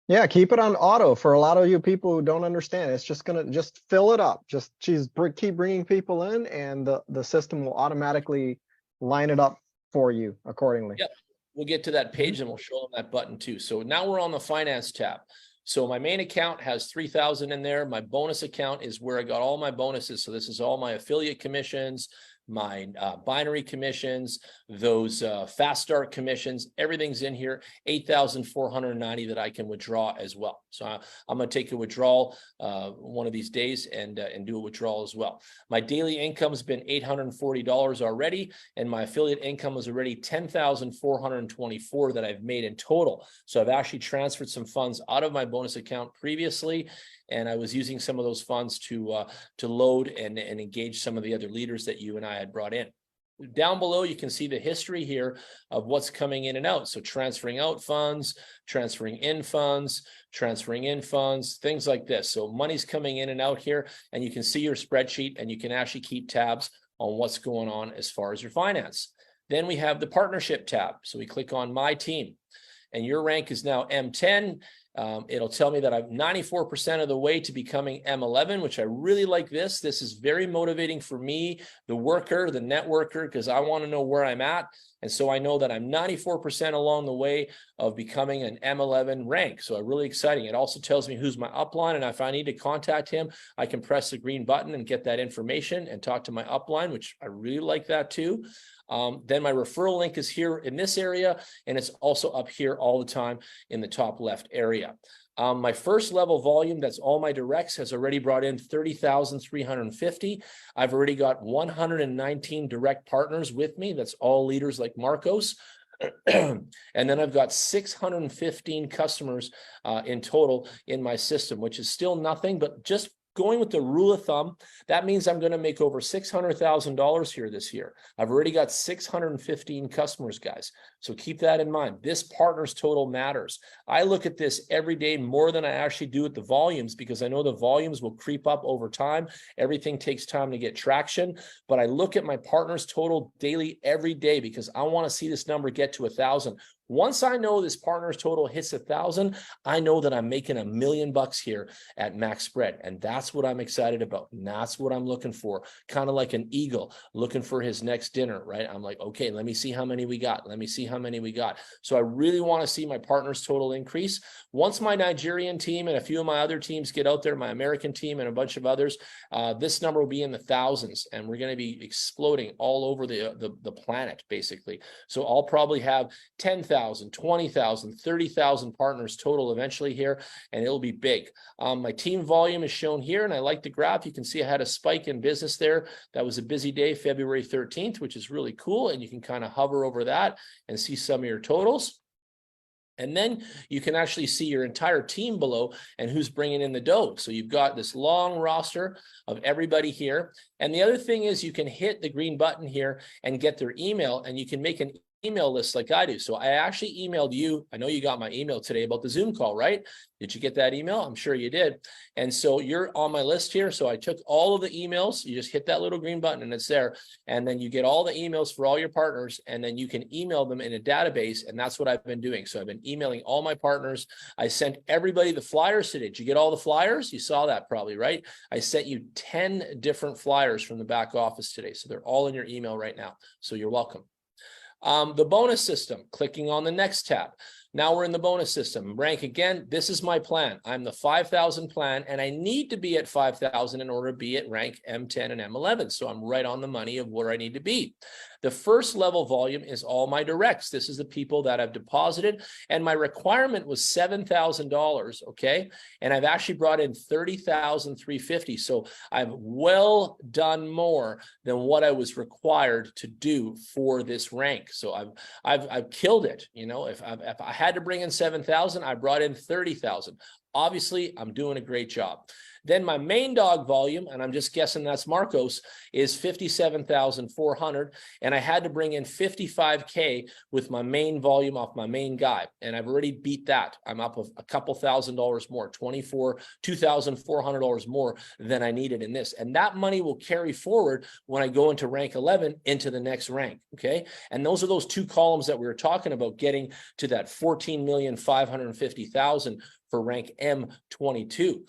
Yeah, keep it on auto. For a lot of you people who don't understand, it's just gonna just fill it up. Just keep bringing people in, and the system will automatically line it up for you accordingly. Yep. We'll get to that page and we'll show them that button too. So now we're on the finance tab. So my main account has 3,000 in there. My bonus account is where I got all my bonuses. So this is all my affiliate commissions, my binary commissions, those fast start commissions, everything's in here, 8,490 that I can withdraw as well. So I'm going to take a withdrawal one of these days and do a withdrawal as well. My daily income has been $840 already, and my affiliate income is already $10,424 that I've made in total. So I've actually transferred some funds out of my bonus account previously, and I was using some of those funds to load and engage some of the other leaders that you and I had brought in. Down below, you can see the history here of what's coming in and out. So transferring out funds, transferring in funds, things like this. So money's coming in and out here, and you can see your spreadsheet, and you can actually keep tabs on what's going on as far as your finance. Then we have the partnership tab. So we click on My Team, and your rank is now M10. It'll tell me that I'm 94% of the way to becoming M11, which I really like this. This is very motivating for me, the worker, the networker, because I want to know where I'm at. And so I know that I'm 94% along the way of becoming an M11 rank. So really exciting. It also tells me who's my upline. And if I need to contact him, I can press the green button and get that information and talk to my upline, which I really like that too. Then my referral link is here in this area, and it's also up here all the time in the top left area. My first level volume, that's all my directs, has already brought in 30,350. I've already got 119 direct partners with me. That's all leaders like Marcos. And then I've got 615 customers in total in my system, which is still nothing, but just going with the rule of thumb, that means I'm going to make over $600,000 here this year. I've already got 615 customers, guys. So keep that in mind. This partners total matters. I look at this every day more than I actually do at the volumes, because I know the volumes will creep up over time. Everything takes time to get traction, but I look at my partners total daily every day because I want to see this number get to 1,000. Once I know this partners total hits 1,000, I know that I'm making $1 million here at Maxpread. And that's what I'm excited about. And that's what I'm looking for. Kind of like an eagle looking for his next dinner, right? I'm like, okay, let me see how many we got. Let me see how many we got. So I really want to see my partners total increase. Once my Nigerian team and a few of my other teams get out there, my American team and a bunch of others, this number will be in the thousands, and we're going to be exploding all over the planet, basically. So I'll probably have 10,000, 20,000, 30,000 partners total eventually here, and it'll be big. My team volume is shown here, and I like the graph. You can see I had a spike in business there. That was a busy day, February 13th, which is really cool, and you can kind of hover over that and see some of your totals. And then you can actually see your entire team below and who's bringing in the dough. So you've got this long roster of everybody here. And the other thing is you can hit the green button here and get their email, and you can make an email list like I do. So I actually emailed you. I know you got my email today about the Zoom call, right? Did you get that email? I'm sure you did. And so you're on my list here. So I took all of the emails. You just hit that little green button and it's there. And then you get all the emails for all your partners, and then you can email them in a database. And that's what I've been doing. So I've been emailing all my partners. I sent everybody the flyers today. Did you get all the flyers? You saw that probably, right? I sent you 10 different flyers from the back office today. So they're all in your email right now. So you're welcome. The bonus system, clicking on the next tab. Now we're in the bonus system. Rank again, this is my plan. I'm the 5,000 plan, and I need to be at 5,000 in order to be at rank M10 and M11. So I'm right on the money of where I need to be. The first level volume is all my directs. This is the people that I've deposited, and my requirement was $7,000, okay? And I've actually brought in 30,350. So I've well done more than what I was required to do for this rank. So I've killed it. You know, if I had to bring in 7,000, I brought in 30,000. Obviously, I'm doing a great job. Then my main dog volume, and I'm just guessing that's Marcos, is 57,400. And I had to bring in 55K with my main volume off my main guy. And I've already beat that. I'm up a couple $1,000 more, $2,400 more than I needed in this. And that money will carry forward when I go into rank 11 into the next rank. Okay. And those are those two columns that we were talking about, getting to that 14,550,000 for rank M22.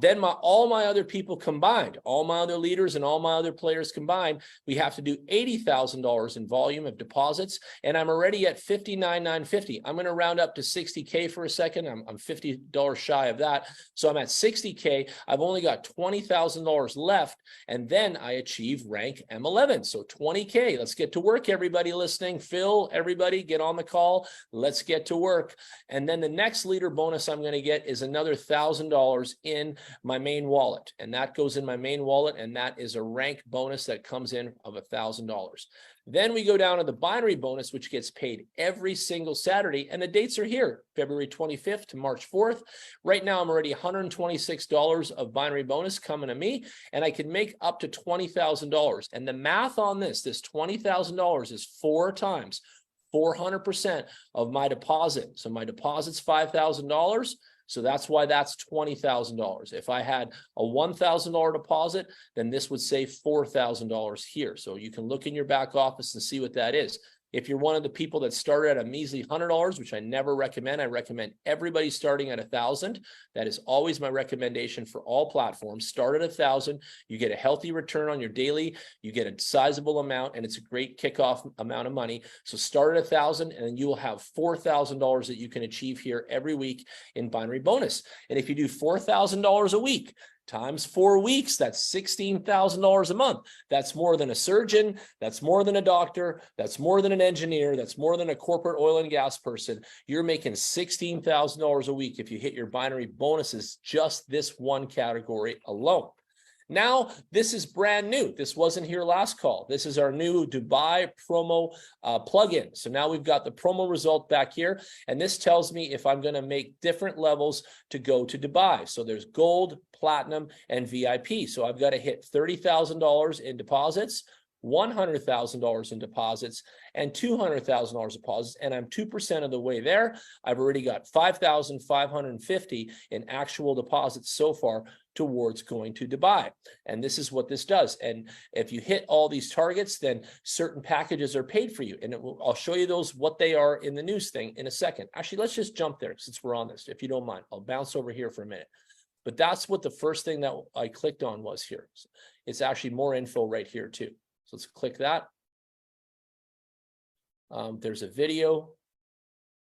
Then all my other people combined, all my other leaders and all my other players combined, we have to do $80,000 in volume of deposits, and I'm already at 59,950. I'm going to round up to 60K for a second. I'm $50 shy of that, so I'm at 60K. I've only got $20,000 left, and then I achieve rank M11. So 20K. Let's get to work, everybody listening. Phil, everybody, get on the call. Let's get to work. And then the next leader bonus I'm going to get is another $1,000 in my main wallet, and that goes in my main wallet, and that is a rank bonus that comes in of $1,000. Then we go down to the binary bonus, which gets paid every single Saturday, and the dates are here, February 25th to March 4th. Right now, I'm already $126 of binary bonus coming to me, and I can make up to $20,000. And the math on this $20,000 is 4 times 400% of my deposit. So my deposit's $5,000. So that's why that's $20,000. If I had a $1,000 deposit, then this would say $4,000 here. So you can look in your back office and see what that is. If you're one of the people that started at a measly $100, which I never recommend, I recommend everybody starting at 1,000. That is always my recommendation for all platforms. Start at 1,000. You get a healthy return on your daily. You get a sizable amount, and it's a great kickoff amount of money. So start at 1,000, and then you will have $4,000 that you can achieve here every week in binary bonus. And if you do $4,000 a week, times 4 weeks, that's $16,000 a month. That's more than a surgeon. That's more than a doctor. That's more than an engineer. That's more than a corporate oil and gas person. You're making $16,000 a week if you hit your binary bonuses, just this one category alone. Now, this is brand new. This wasn't here last call. This is our new Dubai promo plugin. So now we've got the promo result back here, and this tells me if I'm going to make different levels to go to Dubai. So there's gold, platinum, and VIP. So I've got to hit $30,000 in deposits, $100,000 in deposits, and $200,000 deposits, and I'm 2% of the way there. I've already got 5,550 in actual deposits so far towards going to Dubai. And this is what this does. And if you hit all these targets, then certain packages are paid for you. And I'll show you those, what they are in the news thing in a second. Actually, let's just jump there since we're on this, if you don't mind. I'll bounce over here for a minute. But that's what the first thing that I clicked on was here. It's actually more info right here too. So let's click that. There's a video.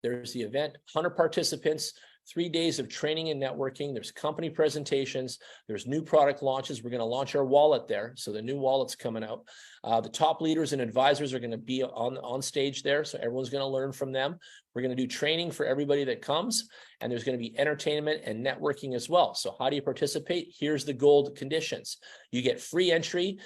There's the event, 100 participants, 3 days of training and networking. There's company presentations. There's new product launches. We're going to launch our wallet there. So the new wallet's coming out. The top leaders and advisors are going to be on stage there. So everyone's going to learn from them. We're going to do training for everybody that comes, and there's going to be entertainment and networking as well. So how do you participate? Here's the gold conditions. You get free entry.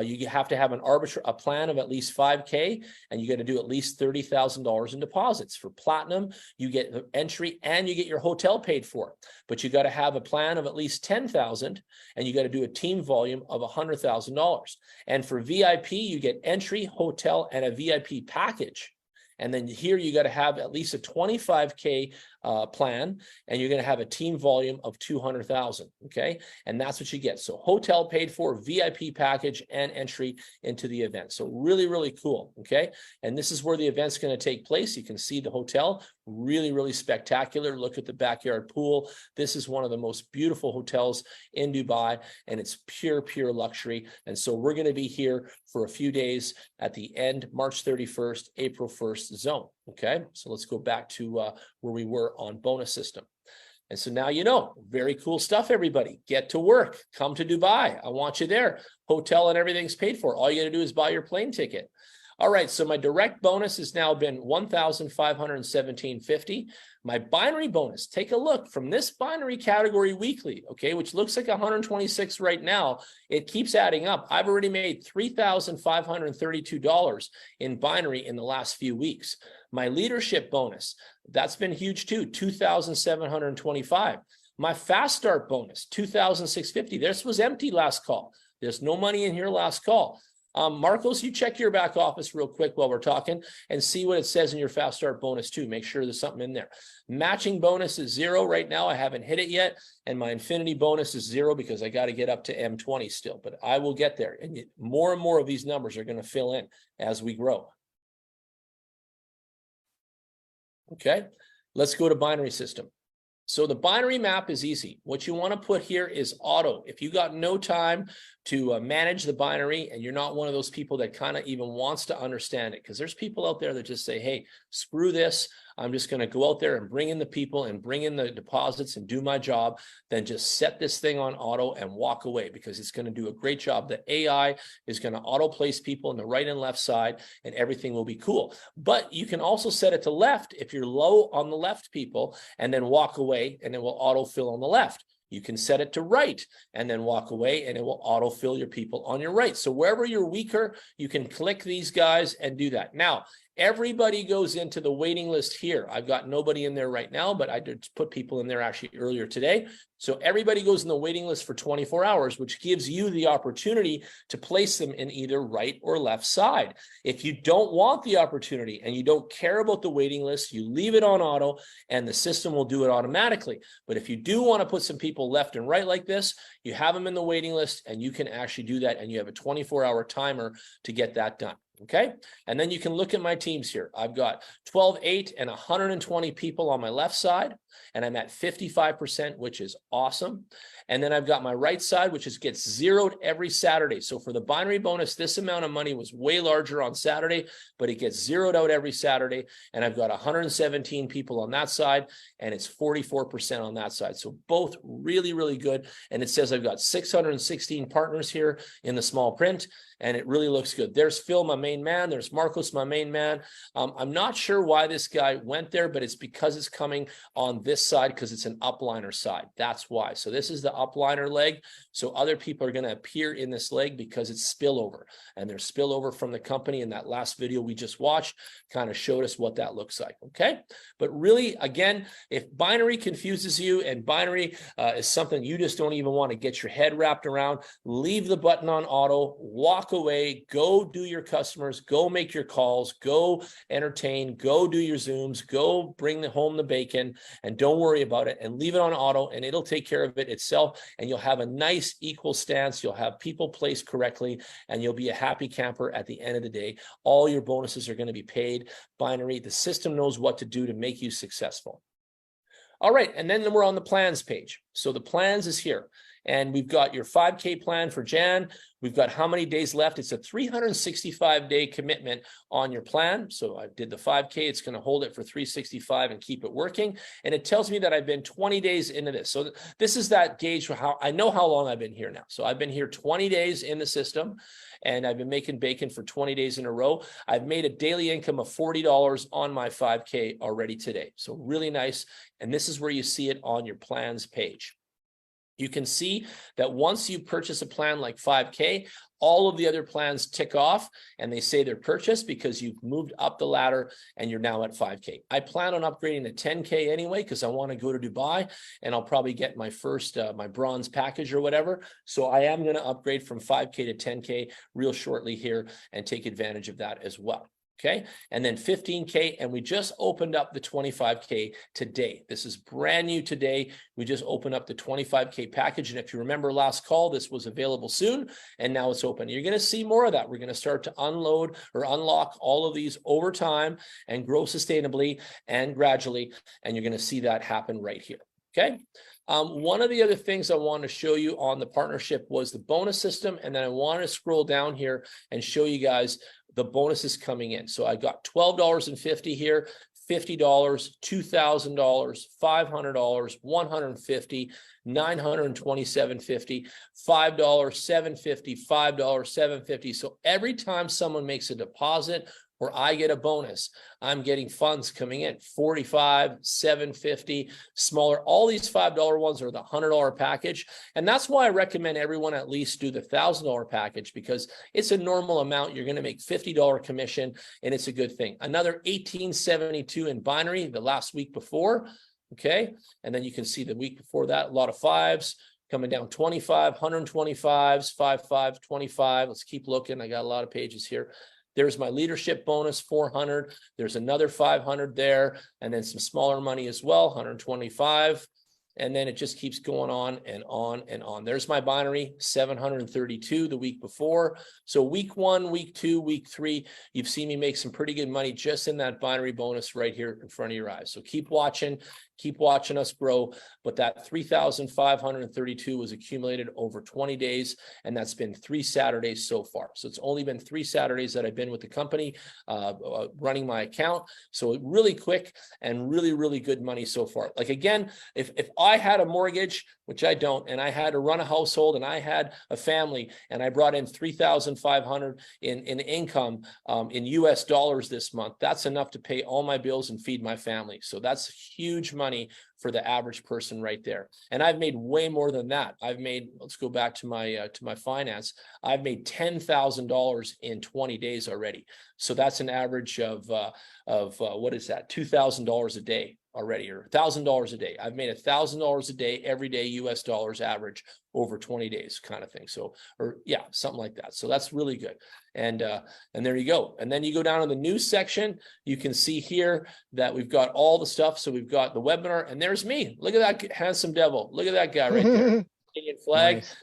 You have to have a plan of at least 5K, and you got to do at least $30,000 in deposits. For platinum, you get the entry and you get your hotel paid for, but you got to have a plan of at least 10,000, and you got to do a team volume of $100,000. And for VIP, you get entry, hotel, and a VIP package. And then here you got to have at least a 25K plan, and you're going to have a team volume of 200,000. Okay. And that's what you get. So hotel paid for, VIP package, and entry into the event. So really, really cool. Okay. And this is where the event's going to take place. You can see the hotel, really, really spectacular. Look at the backyard pool. This is one of the most beautiful hotels in Dubai, and it's pure, pure luxury. And so we're going to be here for a few days at the end, March 31st, April 1st zone. Okay. So let's go back to where we were on bonus system. And so now you know, very cool stuff, everybody. Get to work. Come to Dubai. I want you there. Hotel and everything's paid for. All you got to do is buy your plane ticket. All right, so my direct bonus has now been $1,517.50. My binary bonus, take a look from this binary category weekly, okay, which looks like 126 right now. It keeps adding up. I've already made $3,532 in binary in the last few weeks. My leadership bonus, that's been huge too, $2,725. My fast start bonus, $2,650. This was empty last call. There's no money in here last call. Marcos, you check your back office real quick while we're talking and see what it says in your fast start bonus too. Make sure there's something in there. Matching bonus is 0 right now. I haven't hit it yet. And my infinity bonus is 0 because I got to get up to M20 still, but I will get there. And more and more of these numbers are going to fill in as we grow. Okay, let's go to binary system. So the binary map is easy. What you want to put here is auto. If you got no time to manage the binary and you're not one of those people that kind of even wants to understand it, because there's people out there that just say, hey, screw this. I'm just going to go out there and bring in the people and bring in the deposits and do my job. Then just set this thing on auto and walk away because it's going to do a great job. The AI is going to auto place people in the right and left side and everything will be cool. But you can also set it to left if you're low on the left people and then walk away and it will auto fill on the left. You can set it to right and then walk away and it will autofill your people on your right. So wherever you're weaker, you can click these guys and do that. Now, everybody goes into the waiting list here. I've got nobody in there right now, but I did put people in there actually earlier today. So everybody goes in the waiting list for 24 hours, which gives you the opportunity to place them in either right or left side. If you don't want the opportunity and you don't care about the waiting list, you leave it on auto and the system will do it automatically. But if you do want to put some people left and right like this, you have them in the waiting list and you can actually do that. And you have a 24-hour timer to get that done. Okay, and then you can look at my teams here. I've got 12, 8, and 120 people on my left side, and I'm at 55%, which is awesome. And then I've got my right side, which gets zeroed every Saturday. So for the binary bonus, this amount of money was way larger on Saturday, but it gets zeroed out every Saturday. And I've got 117 people on that side, and it's 44% on that side. So both really, really good. And it says I've got 616 partners here in the small print, and it really looks good. There's Phil, my main man. There's Marcos, my main man. I'm not sure why this guy went there, but it's because it's coming on this side because it's an upliner side. That's why. So this is the upliner leg. So other people are going to appear in this leg because it's spillover, and there's spillover from the company. In that last video we just watched kind of showed us what that looks like. Okay. But really, again, if binary confuses you and binary is something you just don't even want to get your head wrapped around, leave the button on auto, walk away, go do your customers, go make your calls, go entertain, go do your Zooms, go bring home the bacon, and don't worry about it, and leave it on auto, and it'll take care of it itself, and you'll have a nice equal stance. You'll have people placed correctly, and you'll be a happy camper at the end of the day. All your bonuses are going to be paid binary. The system knows what to do to make you successful. All right, and then we're on the plans page. So the plans is here. And we've got your 5K plan for Jan. We've got how many days left. It's a 365-day commitment on your plan. So I did the 5K. It's going to hold it for 365 and keep it working. And it tells me that I've been 20 days into this. So this is that gauge for how I know how long I've been here now. So I've been here 20 days in the system, and I've been making bacon for 20 days in a row. I've made a daily income of $40 on my 5K already today. So really nice. And this is where you see it on your plans page. You can see that once you purchase a plan like 5K, all of the other plans tick off and they say they're purchased because you've moved up the ladder and you're now at 5K. I plan on upgrading to 10K anyway because I want to go to Dubai, and I'll probably get my first, my bronze package or whatever. So I am going to upgrade from 5K to 10K real shortly here and take advantage of that as well. Okay, and then 15K, and we just opened up the 25K today. This is brand new today. We just opened up the 25K package, and if you remember last call, this was available soon, and now it's open. You're going to see more of that. We're going to start to unload or unlock all of these over time and grow sustainably and gradually, and you're going to see that happen right here. Okay. One of the other things I want to show you on the partnership was the bonus system, and then I want to scroll down here and show you guys the bonuses coming in. So I got $12.50 here, $50, $2,000, $500, $150, $927.50, $5, $750, $5, $750. So every time someone makes a deposit or I get a bonus, I'm getting funds coming in, $45, $750, smaller. All these $5 ones are the $100 package. And that's why I recommend everyone at least do the $1,000 package, because it's a normal amount. You're going to make $50 commission, and it's a good thing. Another $18.72 in binary the last week before. Okay. And then you can see the week before that, a lot of fives coming down, 25, 125s, 55, 25. Let's keep looking. I got a lot of pages here. There's my leadership bonus, 400. There's another 500 there, and then some smaller money as well, 125. And then it just keeps going on and on and on. There's my binary, 732 the week before. So week 1, week 2, week 3, you've seen me make some pretty good money just in that binary bonus right here in front of your eyes. So keep watching us grow. But that 3,532 was accumulated over 20 days, and that's been 3 Saturdays so far. So it's only been 3 Saturdays that I've been with the company running my account. So really quick and really, really good money so far. Like, again, if I had a mortgage, which I don't, and I had to run a household and I had a family and I brought in 3,500 in income in US dollars this month, that's enough to pay all my bills and feed my family. So that's huge money for the average person right there. And I've made way more than that. I've made, let's go back to my finance. I've made $10,000 in 20 days already. So that's an average of what is that? $2,000 a day already, or $1,000 a day. I've made $1,000 a day every day, US dollars average over 20 days kind of thing. So, or yeah, something like that. So that's really good. And there you go. And then you go down in the news section, you can see here that we've got all the stuff. So we've got the webinar, and there's me. Look at that handsome devil. Look at that guy right there. Canadian flag. Nice.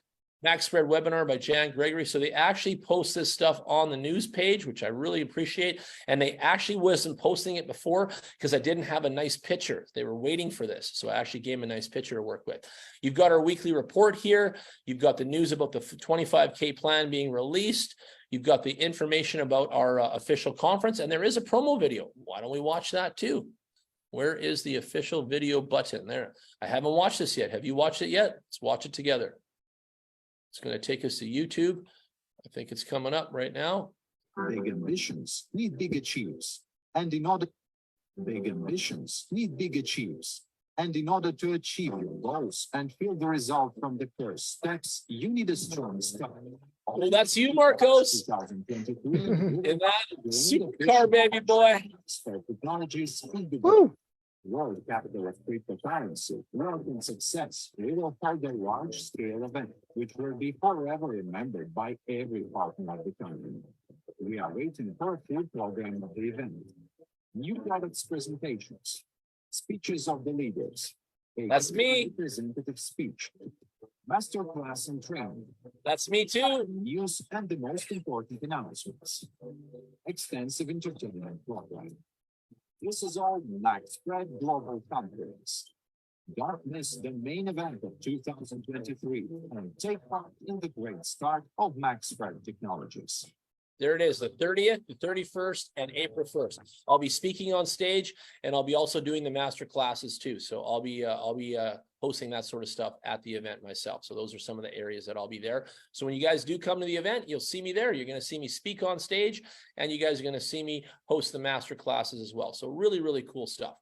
Maxpread webinar by Jan Gregory. So they actually post this stuff on the news page, which I really appreciate. And they actually wasn't posting it before because I didn't have a nice picture. They were waiting for this. So I actually gave them a nice picture to work with. You've got our weekly report here. You've got the news about the 25K plan being released. You've got the information about our official conference, and there is a promo video. Why don't we watch that too? Where is the official video button? There. I haven't watched this yet. Have you watched it yet? Let's watch it together. It's going to take us to YouTube. I think it's coming up right now. Big ambitions need big achieves. And in order to achieve your goals and feel the result from the first steps, you need a strong start. Oh, that's you, Marcos. 2023. In that supercar, baby boy. Technologies in the Woo! world capital of cryptocurrency, wealth and success. We will hold a large-scale event, which will be forever remembered by every partner of the company. We are waiting for a full program of the event. New products presentations, speeches of the leaders. That's me. Representative speech, masterclass and training. That's me too. News and the most important announcements. Extensive entertainment program. This is all Maxpread Global Conference. Don't miss the main event of 2023 and take part in the great start of Maxpread Technologies. There it is, the 30th, the 31st, and April 1st. I'll be speaking on stage, and I'll be also doing the master classes too. So I'll be hosting that sort of stuff at the event myself. So those are some of the areas that I'll be there. So when you guys do come to the event, you'll see me there. You're going to see me speak on stage, and you guys are going to see me host the master classes as well. So really, really cool stuff.